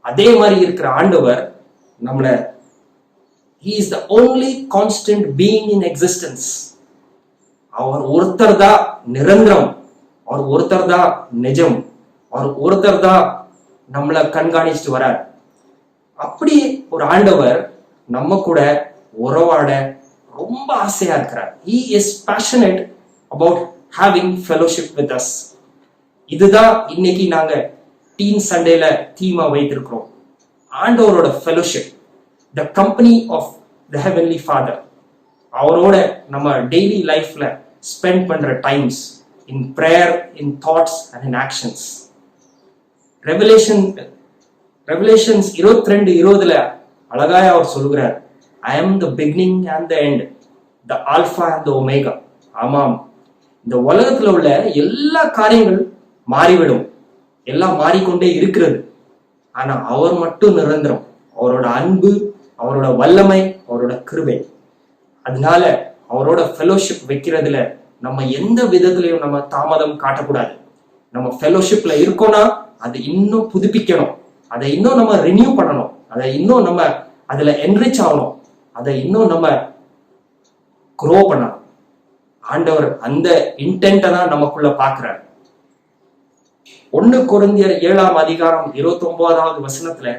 அதே மாதிரி இருக்கிற ஆண்டவர் நம்மள he is the only constant being in existence. அவர் ஒருத்தர் தான் நிரந்தரம், அவர் ஒருத்தர் தான் நிஜம், அவர் ஒருத்தர் தான் நம்மளை கண்காணிச்சுட்டு வரார். அப்படி ஒரு ஆண்டவர் நம்ம கூட உறவாட ரொம்ப ஆசையா இருக்கிறார். he is passionate about having fellowship with us. இதுதான் இன்னைக்கு நாங்க டீன் சண்டேல தீமா வைத்திருக்கிறோம். ஆண்டவரோட fellowship, the company of the heavenly father. அவரோட நம்ம டெய்லி லைஃப்ல ஸ்பெண்ட் பண்ற times in prayer, in thoughts and in actions. Revelations 22:20 அழகாய் அவர் சொல்லுகிறார், I am the beginning and the end, the alpha and the omega. ஆமாம், இந்த உலகத்துல உள்ள எல்லா காரியங்கள் மாறிவிடும், எல்லாம் மாறிக்கொண்டே இருக்கிறது. ஆனா அவர் மட்டும் நிரந்தரம். அவரோட அன்பு, அவரோட வல்லமை, அவரோட கிருபை. அதனால அவரோட ஃபெலோஷிப் வைக்கிறதுல நம்ம எந்த விதத்திலையும் நம்ம தாமதம் காட்டக்கூடாது. நம்ம ஃபெலோஷிப்ல இருக்கோம்னா அதை இன்னும் புதுப்பிக்கணும், அதை இன்னும் நம்ம ரினியூ பண்ணணும், அதை இன்னும் நம்ம அதுல என்ரிச் ஆகணும், அதை இன்னும் நம்ம க்ரோ பண்ணணும். ஆண்டவர் அந்த இன்டென்ட்டை தான் நமக்குள்ள பாக்குறாரு. 1 கொரிந்தியர் 7:29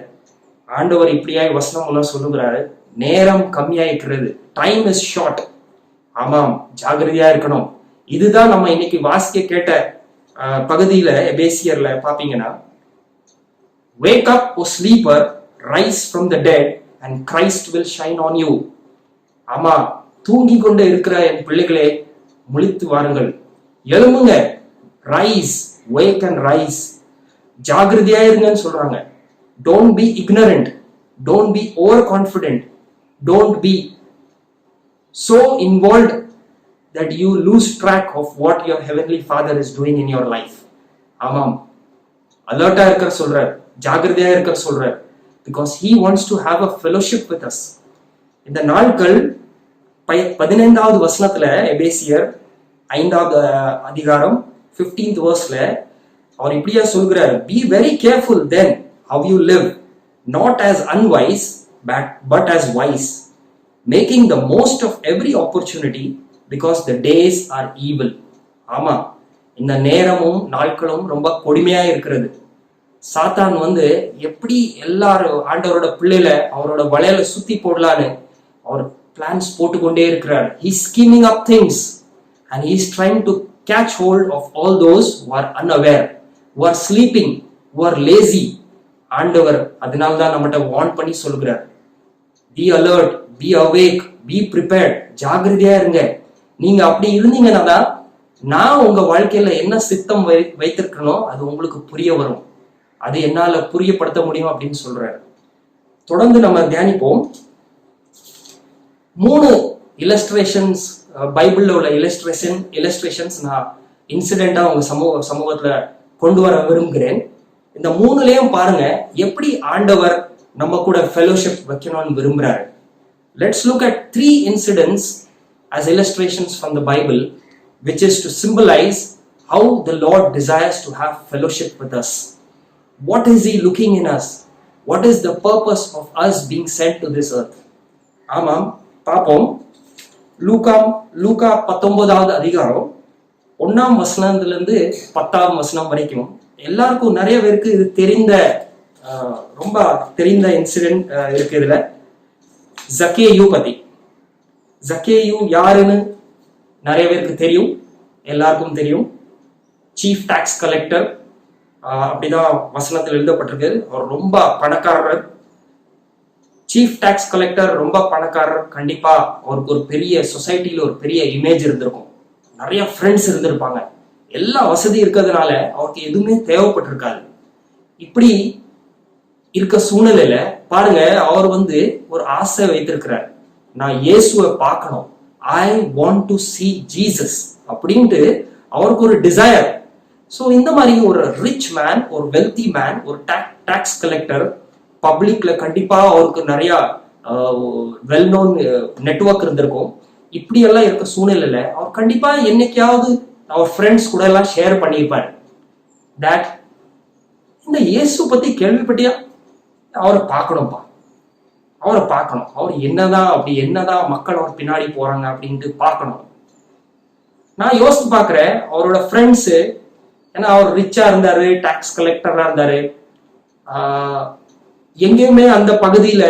ஆண்டவர் இப்படியாய் வசனம் எல்லாம் சொல்லுகிறாரு, நேரம் கம்மியாயிருக்கிறது, டைம் இஸ் ஷார்ட். ஆமாம், ஜாகிரதையா இருக்கணும். இதுதான் நம்ம இன்னைக்கு வாசிக்க கேட்ட பகுதியில எபேசியர்ல பாப்பீங்கன்னா, wake up o sleeper, rise from the dead and Christ will shine on you. ஆமா, தூங்கி கொண்டு இருக்கிற என் பிள்ளைகளே முழித்து வாருங்கள், எழும்புங்க, ரைஸ், wake and rise. ஜாகிரதையா இருங்கன்னு சொல்றாங்க. Don't be ignorant, don't be overconfident, don't be so involved that you lose track of what your heavenly father is doing in your life. ஆமாம், அலர்ட்டா இருக்க சொல்றாரு, ஜாகிரதையா இருக்க சொல்றாரு. Because he wants to have a fellowship with us. இந்த நாட்கள் 15வது வசனத்துல எபேசியர் 5வது அதிகாரம் 15th verseல அவர் இப்படியா சொல்கிறார், be very careful then how you live, not as unwise but as wise, making the most of every opportunity because the days are evil. ஆமா, இந்த நேரமும் நாட்களும் ரொம்ப கொடுமையா இருக்கிறது. சாத்தான் எப்படி எல்லாரும் ஆண்டவரோட பிள்ளைல அவரோட வலையில சுத்தி போடலான்னு அவர் பிளான்ஸ் போட்டுக்கொண்டே இருக்கிறார். He is scheming up things and he is trying to catch hold of all those who are unaware, who are sleeping, who are lazy. ஆண்டவர் அதனால்தான் நம்மகிட்ட வார்ன் பண்ணி சொல்கிறார், be alert, be awake, be prepared. ஜாகிரதையா இருங்க. நீங்க அப்படி இருந்தீங்கன்னா தான் நான் உங்க வாழ்க்கையில என்ன சித்தம் வைத்திருக்கணும் அது உங்களுக்கு புரிய வரும், அது என்னால புரியப்படுத்த முடியும் அப்படின்னு சொல்றாரு. தொடர்ந்து நம்ம தியானிப்போம். 3 இல்லஸ்ட்ரேஷன்ஸ் பைபிள்ல உள்ள இல்லஸ்ட்ரேஷன்ஸ் நான் இன்சிடென்டா உங்க சமூகத்துல கொண்டு வர விரும்புகிறேன். இந்த 3லயும் பாருங்க எப்படி ஆண்டவர் நம்ம கூட ஃபெலோஷிப் வைக்கணும்னு விரும்புறாரு. Let's look at 3 incidents as illustrations from the Bible, which is to symbolize how the Lord desires to have fellowship with us. What is he looking in us? What is the purpose of us being sent to this earth? ஆமாம், பாப்போம். லூக்கா 19வது அதிகாரம் 1ஆம் வசனத்திலிருந்து 10ஆம் வசனம் வரைக்கும் எல்லாருக்கும் நிறைய பேருக்கு இது தெரிந்த ரொம்ப தெரிந்த இன்சிடென்ட் இருக்கு. இதுல ஜக்கேயு பத்தி. ஜக்கேயு யாருன்னு நிறைய பேருக்கு தெரியும், எல்லாருக்கும் தெரியும். சீஃப் டாக்ஸ் கலெக்டர், அப்படிதான் வசனத்தில் எழுதப்பட்டிருக்கு. அவர் ரொம்ப பணக்காரர். சீஃப் டாக்ஸ் கலெக்டர் ரொம்ப பணக்காரர். கண்டிப்பா அவருக்கு ஒரு பெரிய சொசைட்டில ஒரு பெரிய இமேஜ் இருந்திருக்கும், நிறைய ஃப்ரெண்ட்ஸ் இருந்திருப்பாங்க, எல்லா வசதி இருக்கிறதுனால அவருக்கு எதுவுமே தேவைப்பட்டிருக்காது. இப்படி இருக்க சூழ்நிலையில பாருங்க, அவர் ஒரு ஆசை வைத்திருக்கிறார், நான் இயேசுவை பார்க்கணும், I want to see Jesus அப்படின்ட்டு அவருக்கு ஒரு டிசையர். ஸோ இந்த மாதிரி ஒரு ரிச் மேன், ஒரு வெல்தி மேன், ஒரு டாக்ஸ் கலெக்டர், பப்ளிக்ல கண்டிப்பா அவருக்கு நிறைய வெல் நோன் நெட்வொர்க் இருந்திருக்கும். இப்படி எல்லாம் இருக்க சூழ்நிலையில அவர் கண்டிப்பா என்னைக்காவது அவர் ஃப்ரெண்ட்ஸ் கூட எல்லாம் ஷேர் பண்ணியிருப்பாரு. தட் இந்த இயேசு பத்தி கேள்விப்பட்டியா, அவரை பார்க்கணும்ப்பா, அவரை பார்க்கணும், அவர் என்னதான் மக்கள் அவர் பின்னாடி போறாங்க அப்படின்ட்டு பார்க்கணும். நான் யோசித்து பாக்குறேன், அவரோட ஃப்ரெண்ட்ஸ், ஏன்னா அவர் ரிச்சா இருந்தாரு, டாக்ஸ் கலெக்டரா இருந்தாரு, எங்கேயுமே அந்த பகுதியில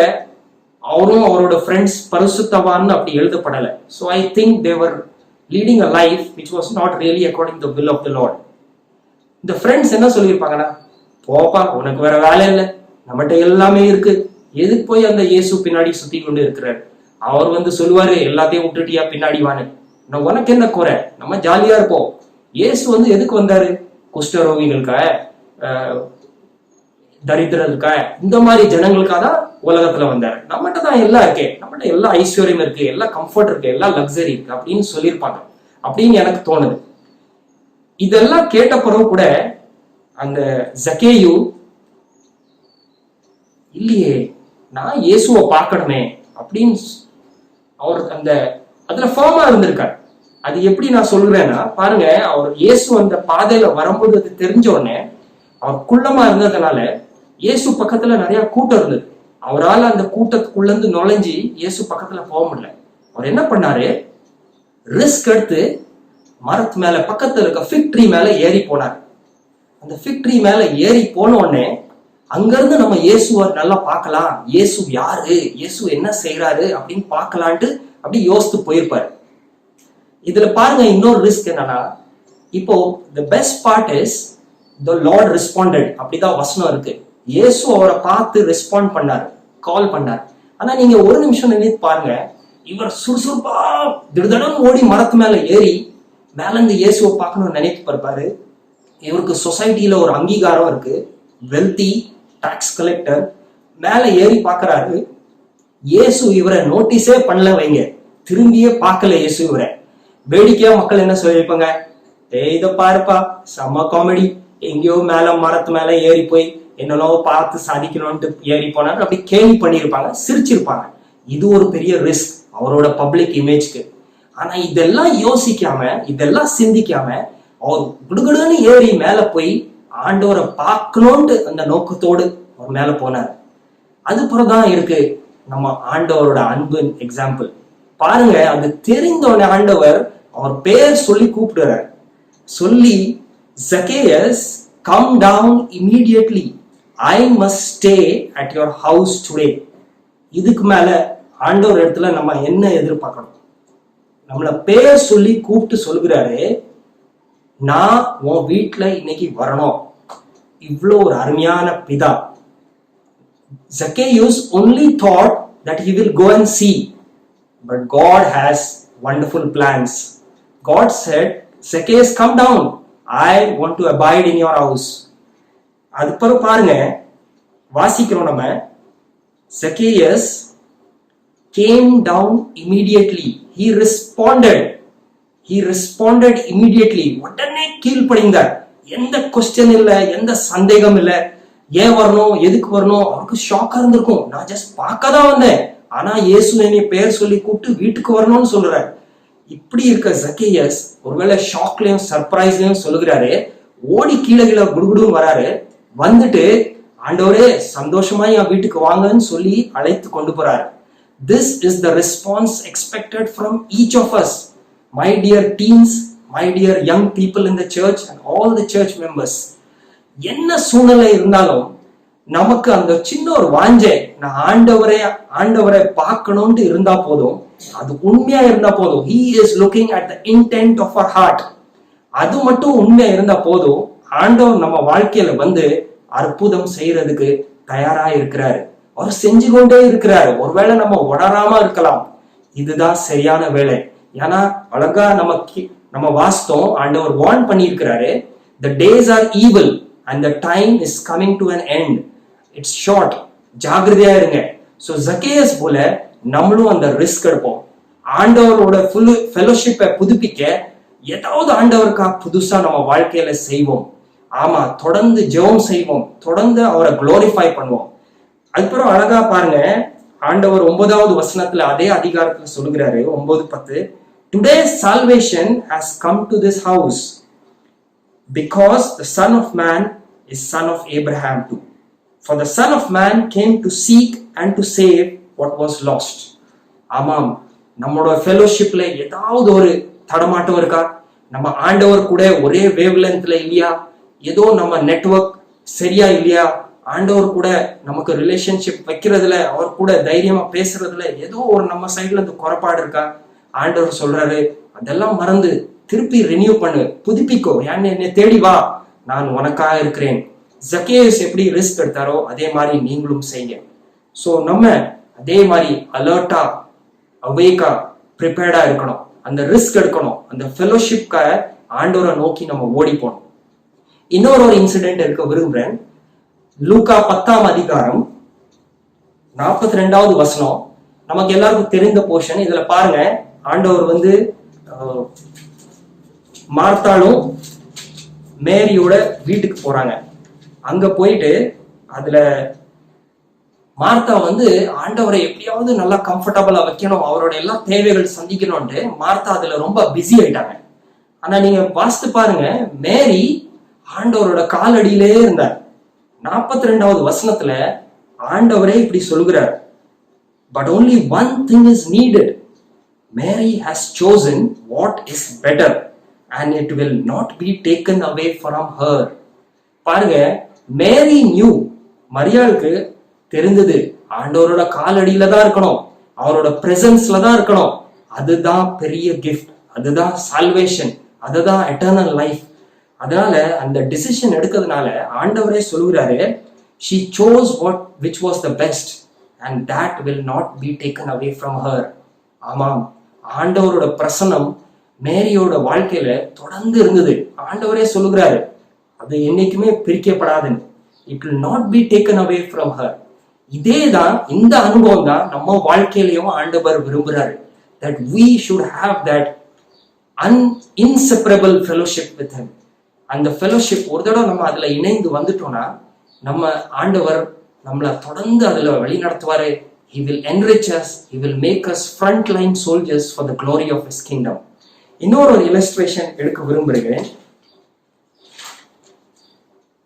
அவரும் அவரோட ஃப்ரெண்ட்ஸ் பரிசுத்தவான்னு அப்படி எழுதப்படலை. So I think they were leading a life which was not really according to the will of the Lord. இந்த ஃப்ரெண்ட்ஸ் என்ன சொல்லியிருப்பாங்கன்னா, போப்பா உனக்கு வேற வேலை இல்லை, நம்மகிட்ட எல்லாமே இருக்கு, எதுக்கு போய் அந்த இயேசு பின்னாடி சுத்தி கொண்டு இருக்கிறார். அவர் சொல்லுவாரு, எல்லாத்தையும் விட்டுட்டியா பின்னாடி வான்னு, நான் உனக்கு என்ன குறை, நம்ம ஜாலியா இருப்போம். இயேசு எதுக்கு வந்தாரு, குஷ்டரோகிகளுக்காக, தரித்திரத்துக்காக, இந்த மாதிரி ஜனங்களுக்காக தான் உலகத்துல வந்தாரு. நம்மகிட்ட தான் எல்லாம் இருக்கே, நம்மகிட்ட எல்லா ஐஸ்வர்யம் இருக்கு, எல்லா கம்ஃபர்ட் இருக்கு, எல்லா லக்ஸரி இருக்கு அப்படின்னு சொல்லியிருப்பாங்க அப்படின்னு எனக்கு தோணுது. இதெல்லாம் கேட்ட பிறகு கூட அந்த ஜக்கேயு, இல்லையே நான் இயேசுவை பார்க்கணுமே அப்படின்னு அவர் அதுல ஃபார்மா இருந்திருக்காரு. அது எப்படி நான் சொல்றேன்னா, பாருங்க, அவர் இயேசு அந்த பாதையில வரும்போது அது தெரிஞ்ச உடனே அவர் குள்ளமா இருந்ததுனால இயேசு பக்கத்துல நிறைய கூட்டம் இருந்தது. அவரால் அந்த கூட்டத்துக்குள்ள இருந்து நுழைஞ்சி இயேசு பக்கத்துல போக முடியல. அவர் என்ன பண்ணாரு, ரிஸ்க் எடுத்து மரத்து மேல பக்கத்துல இருக்க ஃபிக் ட்ரீ மேல ஏறி போனார். அந்த ஃபிக் ட்ரீ மேல ஏறி போன உடனே அங்கிருந்து நம்ம இயேசுவை நல்லா பார்க்கலாம், இயேசு யாரு, இயேசு என்ன செய்யறாரு அப்படின்னு பார்க்கலான்ட்டு அப்படி யோசித்து போயிருப்பாரு. இதுல பாருங்க, இன்னொரு ரிஸ்க் என்னன்னா, இப்போ the best part is the Lord responded, அப்படிதான் வசனம் இருக்கு. இயேசு அவரை பார்த்து ரெஸ்பாண்ட் பண்ணாரு, கால் பண்ணார். ஆனா நீங்க ஒரு நிமிஷம் நினைத்து பாருங்க, இவர் சுறுசுறுப்பா திடீர்னு ஓடி மரத்து மேல ஏறி மேல இருந்து இயேசுவை பார்க்கணும்னு நினைத்து பார்ப்பாரு. இவருக்கு சொசைட்டில ஒரு அங்கீகாரம் இருக்கு, வெல்தி டாக்ஸ் கலெக்டர், மேல ஏறி பாக்குறாரு. இயேசு இவரை நோட்டீஸே பண்ணல வைங்க, திரும்பியே பார்க்கல இயேசு இவரை. வேடிக்கையா மக்கள் என்ன சொல்லியிருப்பாங்க, இத பாருப்பா செம்ம காமெடி, எங்கேயோ மேல மரத்து மேல ஏறி போய் என்னெல்லாம் பார்த்து சாதிக்கணும்ட்டு ஏறி போனாரு, அப்படி கேலி பண்ணியிருப்பாங்க, சிரிச்சிருப்பாங்க. இது ஒரு பெரிய ரிஸ்க் அவரோட பப்ளிக் இமேஜ்க்கு. ஆனா இதெல்லாம் யோசிக்காம, இதெல்லாம் சிந்திக்காம அவர் குடுகுடுன்னு ஏறி மேல போய் ஆண்டவரை பார்க்கணும்ட்டு அந்த நோக்கத்தோடு அவர் மேல போனார். அதுக்கப்புறம் இருக்கு நம்ம ஆண்டவரோட அன்பின் எக்ஸாம்பிள். பாருங்க, அது தெரிந்தோடனே ஆண்டவர் அவர் பேர் சொல்லி கூப்பிடுறார். சொல்லி, Zacchaeus, come down immediately. I must stay at your house today. இதுக்கு மேல ஆண்டவர் இடத்துல நம்ம என்ன எதிர்பார்க்கணும்? நம்மள பேர் சொல்லி கூப்பிட்டு சொல்கிறாரு, நான் உன் வீட்டுல இன்னைக்கு வரணும். இவ்வளோ ஒரு அருமையான பிதா. Zacchaeus only thought that he will go and see, but God has wonderful plans. God said, Zacchaeus, come down. I want to abide in your house. அதுக்கப்புறம் பாருங்க, வாசிக்கிறோம் நம்ம, Zacchaeus came down immediately. He responded immediately. உடனே கீழ்ப்படிந்தார். எந்த கொஸ்டின் இல்ல, எந்த சந்தேகம் இல்ல. ஏன் வரணும், எதுக்கு வரணும், அவருக்கு ஷாக்கா இருந்திருக்கும். நான் ஜஸ்ட் பார்க்க தான் வந்தேன், ஆனா இயேசு என்னை பேர் சொல்லி கூப்பிட்டு வீட்டுக்கு வரணும்னு சொல்றாரு. இப்படி இருக்க Zacchaeus ஒருவேளை ஷாக்லயும் சர்ப்ரைஸ்லயும் சொல்லுகிறாரு. ஓடி கீழே குடுகுடும் வராரு. வந்துட்டு, ஆண்டவரே சந்தோஷமா என் வீட்டுக்கு வாங்கன்னு சொல்லி அழைத்து கொண்டு போறாரு. This is the response expected from each of us, my dear teens, my dear young people in the church and all the church members. என்ன சூழ்நிலை இருந்தாலும் நமக்கு அந்த சின்ன ஒரு வாஞ்சை, நான் ஆண்டவரை பார்க்கணும்னு இருந்தா போதும், அது உண்மையா இருந்தா போதும். He is looking at the intent of our heart. அது மட்டும் உண்மையா இருந்தா போதும், ஆண்டவர் நம்ம வாழ்க்கையில வந்து அற்புதம் செய்யறதுக்கு தயாரா இருக்கிறாரு. அவர் செஞ்சு கொண்டே இருக்கிறாரு. ஒருவேளை நம்ம உணராம இருக்கலாம், இதுதான் சரியான வேலை. ஏன்னா அழகா நம்ம வாஸ்தவம், ஆண்டவர் வார்ன் பண்ணி இருக்கிறாரு. The days are evil and the time is coming to an end. It's short. ஜாகிரதையா இருங்க. So Zacchaeus போல நம்மளும் அந்த ரிஸ்க் எடுப்போம். ஆண்டவரோட ஃபுல் ஃபெலோஷிப்பை புதுப்பிக்க ஏதாவது ஆண்டவருக்கா புதுசா நம்ம வாழ்க்கையில செய்வோம். ஆமா, தொடர்ந்து ஜெபம் செய்வோம், தொடர்ந்து அவரை குளோரிஃபை பண்ணுவோம். அதுக்கப்புறம் அழகா பாருங்க, ஆண்டவர் 9வது வசனத்துல அதே அதிகாரத்துல சொல்லுகிறாரு, 9:10, Today salvation has come to this house because the Son of Man is son of Abraham too. For the Son of Man came to seek and to save what was lost. ஆமாம், நம்மளோட ஃபெலோஷிப்ல ஏதாவது ஒரு தடமாட்டம் இருக்கா? நம்ம ஆண்டவர் கூட ஒரே வேவ் லென்த்ல இல்லையா? ஏதோ நம்ம நெட்வொர்க் சரியா இல்லையா? ஆண்டவர் கூட நமக்கு ரிலேஷன்ஷிப் வைக்கிறதுல, அவர் கூட தைரியமா பேசுறதுல ஏதோ ஒரு நம்ம சைட்ல இருந்து குறைபாடு இருக்கா? ஆண்டவர் சொல்றாரு, அதெல்லாம் மறந்து திருப்பி ரினியூ பண்ணு, புதுப்பிக்கோ, என்னை தேடி வா, நான் உனக்காக இருக்கிறேன். Zacchaeus எப்படி ரிஸ்க் எடுத்தாரோ அதே மாதிரி நீங்களும் செய்யுங்க. ஸோ நம்ம அதே மாதிரி அலர்ட்டா, அவேக்கா, ப்ரிப்பேர்டா இருக்கணும். அந்த ரிஸ்க் எடுக்கணும். அந்த ஃபெலோஷிப்காக ஆண்டவரை நோக்கி நம்ம ஓடி போகணும். இன்னொரு இன்சிடென்ட் இருக்க விரும்புறேன். லூக்கா 10ஆம் அதிகாரம் 42வது வசனம் நமக்கு எல்லாருக்கும் தெரிந்த போர்ஷன். இதுல பாருங்க, ஆண்டவர் வந்து மார்த்தாலும் மேரியோட வீட்டுக்கு போறாங்க. அங்க போயிட்டு அதுல மார்த்தா வந்து ஆண்டவரை எப்படியாவது நல்லா கம்ஃபர்டபுளா வைக்கணும், அவரோட எல்லா தேவைகள் சந்திக்கணும்ட்டு மார்த்தா அதுல ரொம்ப பிஸி ஆயிட்டாங்க. ஆனா நீங்க வாசித்து பாருங்க, மேரி ஆண்டவரோட காலடியிலே இருந்தார். 42வது வசனத்துல ஆண்டவரே இப்படி சொல்லுகிறார், but only one thing is needed. Mary has chosen what is better and it will not be taken away from her. பாருங்க, மேரி நியூ, மரியாளுக்கு தெரிந்தது ஆண்டவரோட காலடியில தான் இருக்கணும், அவரோட பிரசன்ஸ்ல தான் இருக்கணும். அதுதான் பெரிய கிஃப்ட், அதுதான் சால்வேஷன், அதுதான் எட்டர்னல் லைஃப். அதனால அந்த டிசிஷன் எடுக்கிறதுனால ஆண்டவரே சொல்லுகிறாரு, she chose which was the best and that will not be taken away from her. ஆமாம், ஆண்டவரோட பிரசன்னம் மேரியோட வாழ்க்கையில தொடர்ந்து இருந்தது. ஆண்டவரே சொல்லுகிறாரு, அது என்னைக்குமே பிரிக்கப்படாதுன்னு. It will not be taken away from her. இதேதான், இந்த அனுபவம் தான் நம்ம வாழ்க்கையிலையும் ஆண்டவர் விரும்புறாரு. That we should have that inseparable fellowship with him. அந்த ஃபெலோஷிப் ஒரு தடவை நம்ம அதுல இணைந்து வந்துட்டோம்னா நம்ம ஆண்டவர் நம்மளை தொடர்ந்து அதுல வழி நடத்துவாரு. He will enrich us, he will make us frontline soldiers for the glory of his kingdom. இன்னொரு ஒரு illustration எடுக்க விரும்புகிறேன்.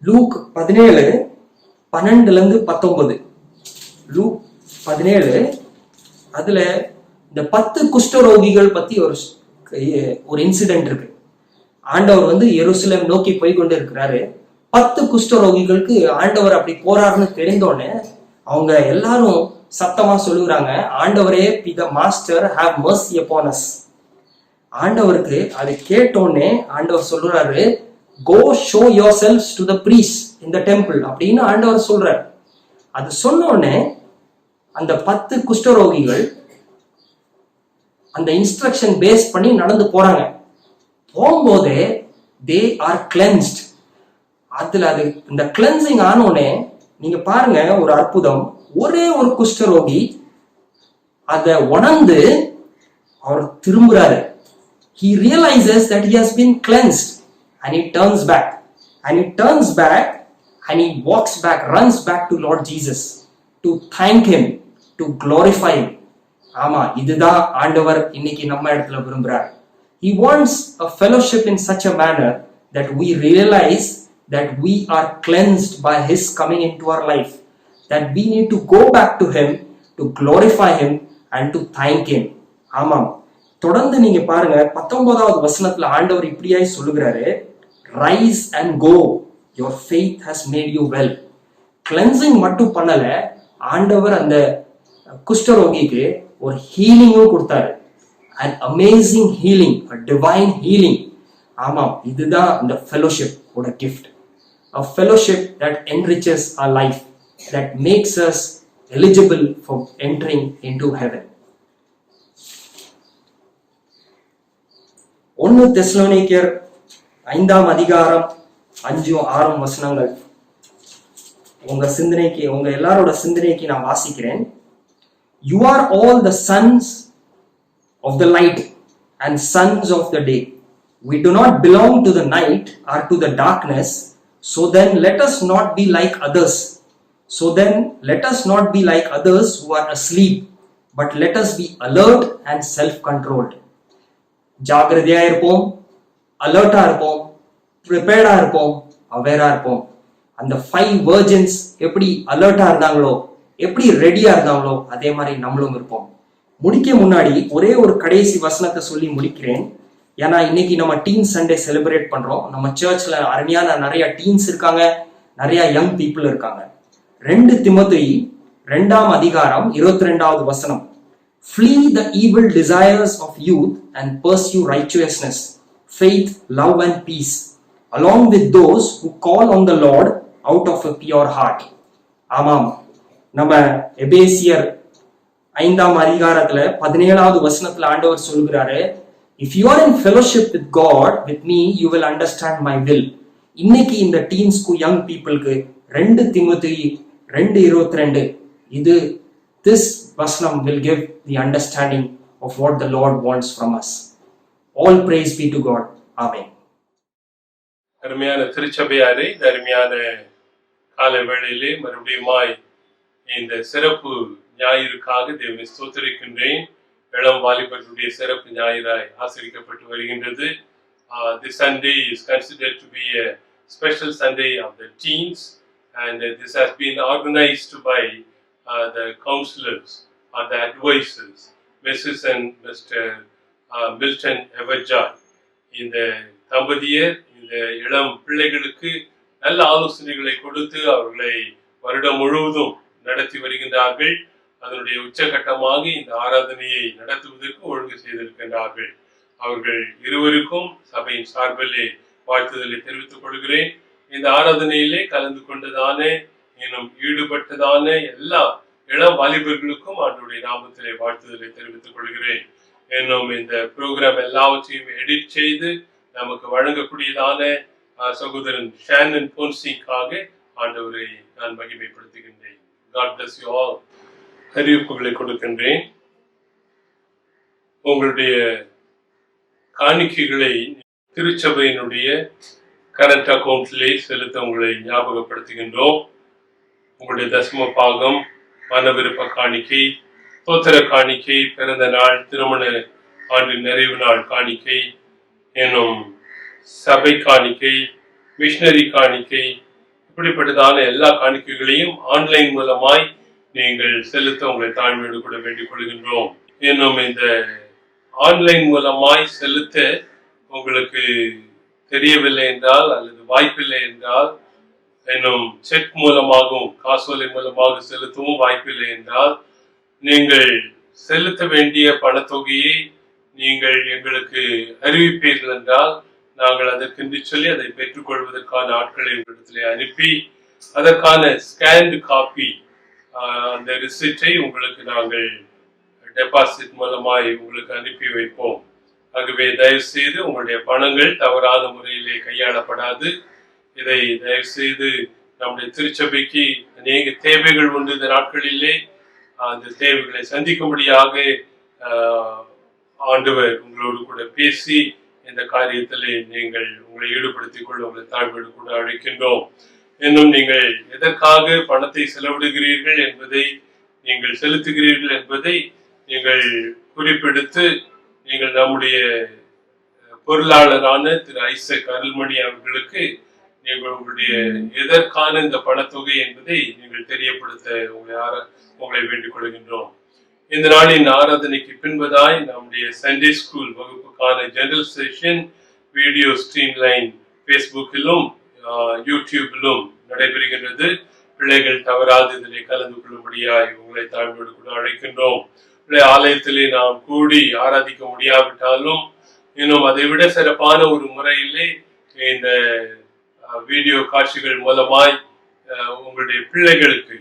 லூக் 17:12-19. லூக் 17 அதுல இந்த 10 குஷ்டரோகிகள் பத்தி ஒரு இன்சிடென்ட் இருக்கு. ஆண்டவர் எருசலேம் நோக்கி போய் கொண்டு இருக்கிறாரு. 10 குஷ்டரோகிகளுக்கு ஆண்டவர் அப்படி போறாருன்னு தெரிந்தோடனே அவங்க எல்லாரும் சத்தமா சொல்லுறாங்க, ஆண்டவரே பித master have mercy upon us. ஆண்டவருக்கு அது கேட்டோடனே ஆண்டவர் சொல்றாரு, go show yourselves to the priest in the temple அப்படின்னு ஆண்டவர் சொல்றாரு. அது சொன்னோடனே அந்த 10 குஷ்டரோகிகள் அந்த இன்ஸ்ட்ரக்ஷன் பேஸ் பண்ணி நடந்து போறாங்க. போகும்போதே தே ஆர் கிளென்ஸ்ட். அதுல அது இந்த கிளென்சிங் ஆனோடனே நீங்க பாருங்க ஒரு அற்புதம். ஒரே ஒரு குஷ்டரோகி அதை உணர்ந்து அவர் திரும்புறாரு. He realizes that he has been cleansed and he turns back and he walks back, runs back to Lord Jesus to thank him, to glorify him. ஆமா, இதுதான் ஆண்டவர் இன்னைக்கு நம்ம இடத்துல விரும்புறார். He wants a fellowship in such a manner that we realize that we are cleansed by his coming into our life, that we need to go back to him to glorify him and to thank him. ஆமாம், தொடர்ந்து நீங்க பாருங்க 19வது வசனத்துல ஆண்டவர் இப்படியாய் சொல்லுகிறாரு, rise and go, your faith has made you well. Cleansing மட்டும் பண்ணல, ஆண்டவர் அந்த குஷ்டரோகிக்கு ஒரு ஹீலிங்கும் கொடுத்தாரு. an amazing healing, a divine healing. ஆமாம், இதுதான் அந்த fellowship ஓட gift. A fellowship that enriches our life, that makes us eligible for entering into heaven. 1 தெசலோனிக்கேயர் 5ஆம் அதிகாரம் 5-6 வசனங்கள் உங்க சிந்தனைக்கு, உங்க எல்லாரோட சிந்தனைக்கு நான் வாசிக்கிறேன். You are all the sons of the light and sons of the day. We do not belong to the night or to the darkness. So then let us not be like others. Who are asleep, but let us be alert and self-controlled. ஜாகிரதையா இருப்போம், அலர்ட்டா இருப்போம், ப்ரிப்பேர்டா இருப்போம், அவேரா இருப்போம். அந்த 5 virgins எப்படி அலர்ட்டா இருந்தாங்களோ, எப்படி ரெடியா இருந்தாங்களோ, அதே மாதிரி நம்மளும் இருப்போம். முடிக்க முன்னாடி ஒரே ஒரு கடைசி வசனத்தை சொல்லி முடிக்கிறேன். ஏன்னா இன்னைக்கு நம்ம டீன் சண்டே செலிப்ரேட் பண்றோம். நம்ம சர்ச்ல அருமையான நிறைய டீன்ஸ் இருக்காங்க, நிறைய யங் பீப்புள் இருக்காங்க. 2 திமோத்தி 2ஆம் அதிகாரம் 22வது வசனம், flee the evil desires of youth and pursue righteousness, faith, love and peace, along with those who call on the Lord out of a pure heart. ஆமாம், நம்ம எபேசியர் 5ஆம் அதிகாரத்துல 17வது வசனத்துல ஆண்டவர் சொல்கிறாரு, if you are in fellowship with God, with me, you will understand my will. இன்னைக்கு இந்த டீன்ஸ்க்கு, யங் பீப்புளுக்கு 2 திமோத்தி 2:22 இது this vasanam will give the understanding of what the Lord wants from us. All praise be to God. Amen. அருமையான திருச்சபையாரே, அருமையான காலை வேளையிலே மறுபடியுமாய் இந்த சிறப்பு ஞாயிறுக்காக தேவனை ஸ்தோத்திரிக்கின்றேன். இளம் வாலிபர்களுடைய சிறப்பு ஞாயிறாய் ஆசரிக்கப்பட்டு வருகின்றது. This Sunday is considered to be a special Sunday of the teens, and this has been organized by the counselors or the advisors, Mrs. and Mr. Milton Everjoy. இந்த தம்பதியர் இந்த இளம் பிள்ளைகளுக்கு நல்ல ஆலோசனைகளை கொடுத்து அவர்களை வருடம் முழுவதும் நடத்தி வருகின்றார்கள். அதனுடைய உச்சகட்டமாக இந்த ஆராதனையை நடத்துவதற்கு ஒழுங்கு செய்திருக்கின்றார்கள். அவர்கள் இருவருக்கும் சபையின் சார்பிலே வாழ்த்துதலை தெரிவித்துக் கொள்கிறேன். இந்த ஆராதனையிலே கலந்து கொண்டதான இன்னும் ஈடுபட்டதான எல்லா இளம் வாலிபர்களுக்கும் ஆண்டவருடைய நாமத்திலே வாழ்த்துதலை தெரிவித்துக் கொள்கிறேன். இன்னும் இந்த ப்ரோக்ராம் எல்லாவற்றையும் எடிட் செய்து நமக்கு வழங்கக்கூடியதான சகோதரன் ஷானன் போன்சிக்காக ஆண்டவரை நான் மகிமைப்படுத்துகின்றேன். God bless you all. அறிவிப்புகளை கொடுக்கின்றேன். உங்களுடைய காணிக்கைகளை திருச்சபையினுடைய கரண்ட் அக்கௌண்ட்லே செலுத்த உங்களை ஞாபகப்படுத்துகின்றோம். உங்களுடைய தசம பாகம், மன விருப்ப காணிக்கை, தோத்திர காணிக்கை, பிறந்த நாள், திருமண ஆண்டு நிறைவு நாள் காணிக்கை என்னும் சபை காணிக்கை, மிஷனரி காணிக்கை, இப்படிப்பட்டதான எல்லா காணிக்கைகளையும் ஆன்லைன் மூலமாய் நீங்கள் செலுத்த உங்களை தாழ்மையோடு கூட வேண்டிக் கொள்கின்றோம். இன்னும் இந்த ஆன்லைன் மூலமாய் செலுத்த உங்களுக்கு தெரியவில்லை என்றால் அல்லது வாய்ப்பில்லை என்றால், இன்னும் செக் மூலமாகவும் காசோலை மூலமாக செலுத்தவும் வாய்ப்பில்லை என்றால், நீங்கள் செலுத்த வேண்டிய பணத்தொகையை நீங்கள் எங்களுக்கு அறிவிப்பீர்கள் என்றால் நாங்கள் அதற்கென்று சொல்லி அதை பெற்றுக்கொள்வதற்கான ஆட்களை உங்களிடத்திலே அனுப்பி அதற்கான ஸ்கேன்டு காப்பி அந்த ரிசிப்டை உங்களுக்கு நாங்கள் டெபாசிட் மூலமாய் உங்களுக்கு அனுப்பி வைப்போம். ஆகவே தயவு செய்து உங்களுடைய பணங்கள் தவறான முறையிலே கையாளப்படாது. இதை தயவு செய்து நம்முடைய திருச்சபைக்கு அநேக தேவைகள் உண்டு. இந்த நாட்களிலே அந்த தேவைகளை சந்திக்கும்படியாக ஆண்டவர் உங்களோடு கூட பேசி இந்த காரியத்திலே நீங்கள் உங்களை ஈடுபடுத்திக் கொள்ள உங்களை தாழ்வோடு கூட அழைக்கின்றோம். இன்னும் நீங்கள் எதற்காக பணத்தை செலவிடுகிறீர்கள் என்பதை, நீங்கள் செலுத்துகிறீர்கள் என்பதை நீங்கள் குறிப்பெடுத்து நீங்கள் நம்முடைய பொருளாளரான திரு ஐசக் அருள்மணி அவர்களுக்கு நீங்கள் உங்களுடைய எதற்கான இந்த பணத்தொகை என்பதை நீங்கள் தெரியப்படுத்த உங்களை வேண்டிக் கொள்கின்றோம். இந்த நாளின் ஆராதனைக்கு பின்பதாய் நம்முடைய சண்டே ஸ்கூல் வகுப்புக்கான ஜெனரல் செஷன் வீடியோ ஸ்ட்ரீம்லைன் ஃபேஸ்புக்கிலும் யூடியூபிலும் நடைபெறுகின்றது. பிள்ளைகள் தவறாது இதிலே கலந்து கொள்ளும்படியாய் உங்களை தாழ்வோடு கூட அழைக்கின்றோம். ஆலயத்திலே நாம் கூடி ஆராதிக்க முடியாவிட்டாலும் இன்னும் அதை விட சிறப்பான ஒரு முறையிலே இந்த வீடியோ காட்சிகள் மூலமாய் உங்களுடைய பிள்ளைகளுக்கு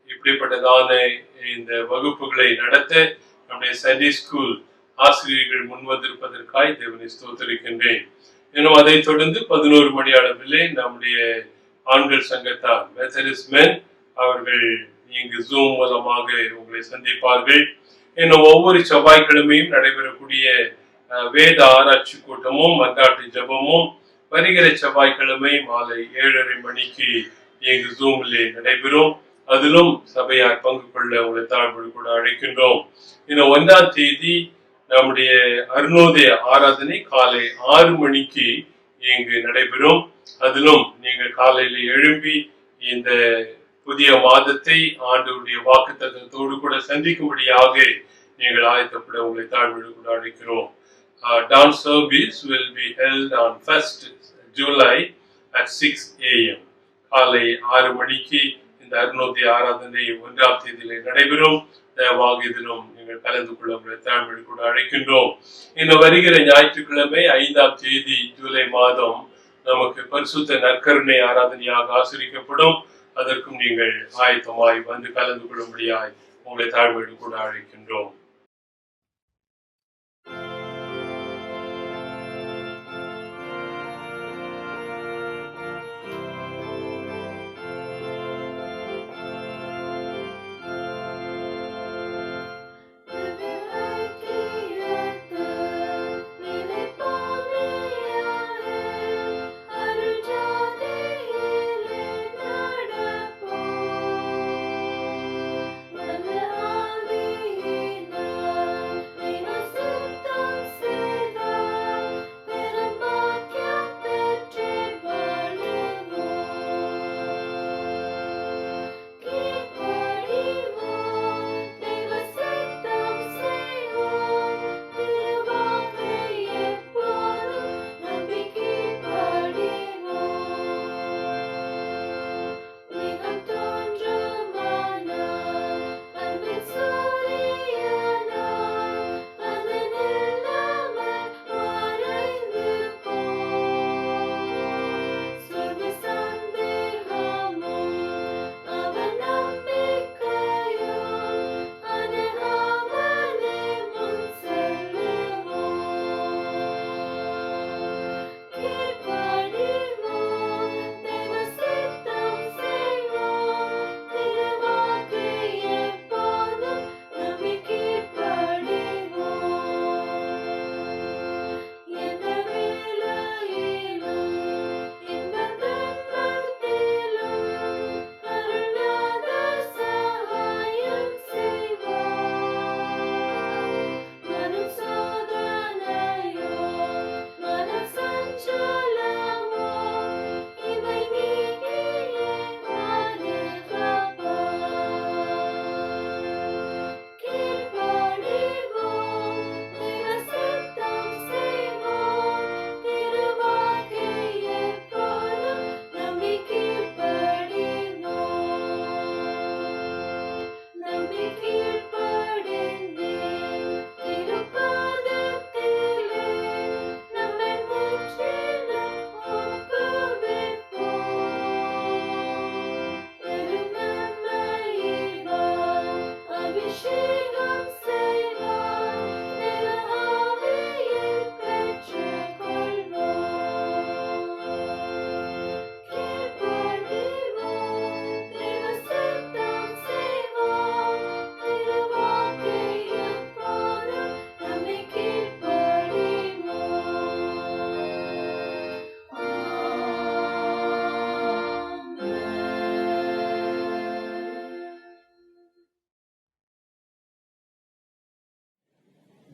இப்படிப்பட்டதான இந்த வகுப்புகளை நடத்த நம்முடைய சண்டே ஸ்கூல் ஆசிரியர்கள் முன்வந்திருப்பதற்காய் தேவனை ஸ்தோத்திரிக்கின்றேன். இன்னும் அதை தொடர்ந்து 11 மணி அளவிலே நம்முடைய ஆண்கள் சங்கத்தார் மெத்தடிஸ்ட் மென் அவர்கள் இங்கு ஜூம் மூலமாக உங்களை சந்திப்பார்கள். இன்னும் ஒவ்வொரு செவ்வாய்க்கிழமையும் நடைபெறக்கூடிய வேத ஆராய்ச்சி கூட்டமும் மன்றாட்டு ஜபமும் வருகிற செவ்வாய்க்கிழமை மாலை 7:30 மணிக்கு இங்கு ஜூமிலே நடைபெறும். அதிலும் சபையார் பங்கு கொள்ள உங்களை தாழ்வோடு கூட அழைக்கின்றோம். இன்னும் 1ஆம் தேதி நம்முடைய அருணோதய ஆராதனை காலை 6 மணிக்கு இங்கு நடைபெறும். அதிலும் நீங்கள் காலையில் எழும்பி இந்த புதிய மாதத்தை ஆண்டவருடைய வாக்குத்தத்தத்தோடு கூட சந்திக்கும்படியாக நீங்கள் ஆயத்தப்பட உங்களை தாழ்வோடு கூட அழைக்கிறோம். Dawn service will be held on 1st July at 6 AM. காலை 6 மணிக்கு இந்த அருணோதய ஆராதனை 1ஆம் தேதியிலே நடைபெறும். தயவாக இதிலும் நீங்கள் கலந்து கொள்ள உங்களை தாழ்வோடு கூட அழைக்கின்றோம். இன்னும் வருகிற ஞாயிற்றுக்கிழமை 5ஆம் தேதி ஜூலை மாதம் நமக்கு பரிசுத்த நற்கருணை ஆராதனையாக ஆசிரிக்கப்படும். அதற்கும் நீங்கள் ஆயத்தமாய் வந்து கலந்து கொள்ளும்படியாய் உங்களை தாழ்வோடு கூட அழைக்கின்றோம். Amen.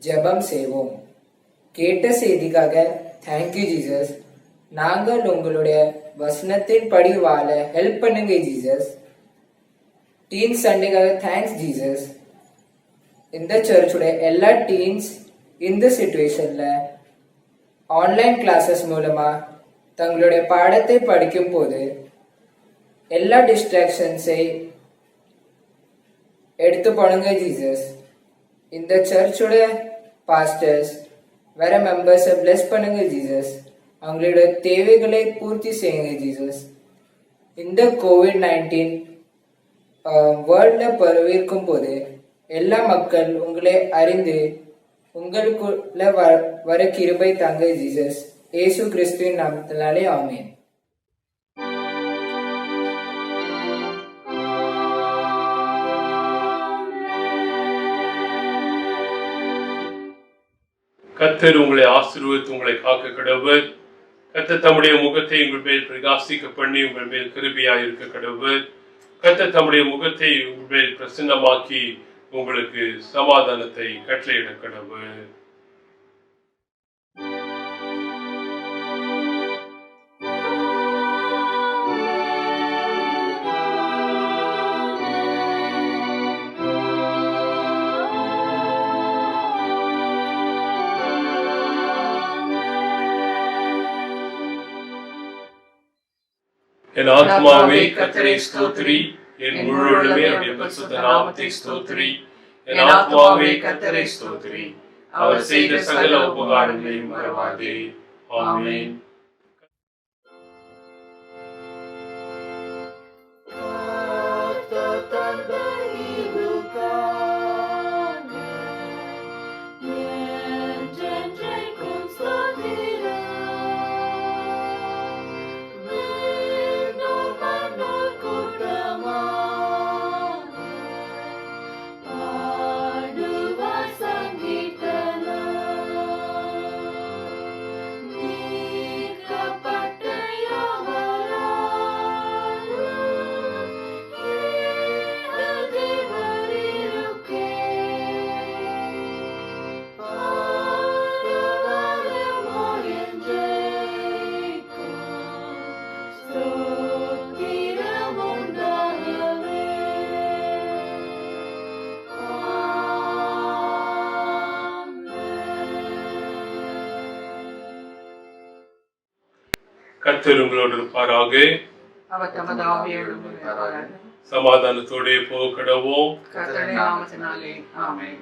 ஜெபம் செய்வோம். கேட்ட செய்திக்காக தேங்க்யூ ஜீசஸ். நாங்கள் உங்களுடைய வசனத்தின் படி வாழ ஹெல்ப் பண்ணுங்க ஜீசஸ். டீன் சண்டேக்காக தேங்க்ஸ் ஜீசஸ். இந்த சர்ச்சுடைய எல்லா டீன்ஸ் இந்த சிச்சுவேஷன்ல ஆன்லைன் கிளாஸஸ் மூலமா தங்களுடைய பாடத்தை படிக்கும் போது எல்லா டிஸ்ட்ராக்ஷன்ஸை எடுத்து போடுங்க ஜீசஸ். இந்த சர்ச்சோட பாஸ்டர்ஸ் வேற மெம்பர்ஸை பிளஸ் பண்ணுங்க ஜீசஸ். அவங்களோட தேவைகளை பூர்த்தி செய்யுங்க ஜீசஸ். இந்த COVID-19 வேர்ல்டில் பரவிருக்கும் போது எல்லா மக்கள் உங்களை அறிந்து உங்களுக்குள்ள வர கிருபை தாங்க ஜீசஸ். இயேசு கிறிஸ்துவின் நாமத்தினாலே ஆமென். கர்த்தர் உங்களை ஆசீர்வதித்து உங்களை காக்க கடவுள். கர்த்தர் தம்முடைய முகத்தை உங்கள் மேல் பிரகாசிக்க பண்ணி உங்கள் மேல் கிருபையாய் இருக்க கடவுள். கர்த்தர் தம்முடைய முகத்தை உங்கள் மேல் பிரசன்னமாக்கி உங்களுக்கு சமாதானத்தை கட்டளையிட கடவுள். என் ஆத்மாவே கர்த்தரை ஸ்தோத்திரி, என் முழு உள்ளமே அவருடைய பரிசுத்த நாமத்தை ஸ்தோத்திரி. என் ஆத்மாவே கர்த்தரை ஸ்தோத்திரி, அவர் செய்த சகல உபகாரங்களையும் மறவாதே. ஆமென். கர்த்தர் உங்களோடு இருப்பாராக. சமாதானத்தோടെ போகடவோம். கர்த்தருடைய நாமத்தினாலே ஆமென்.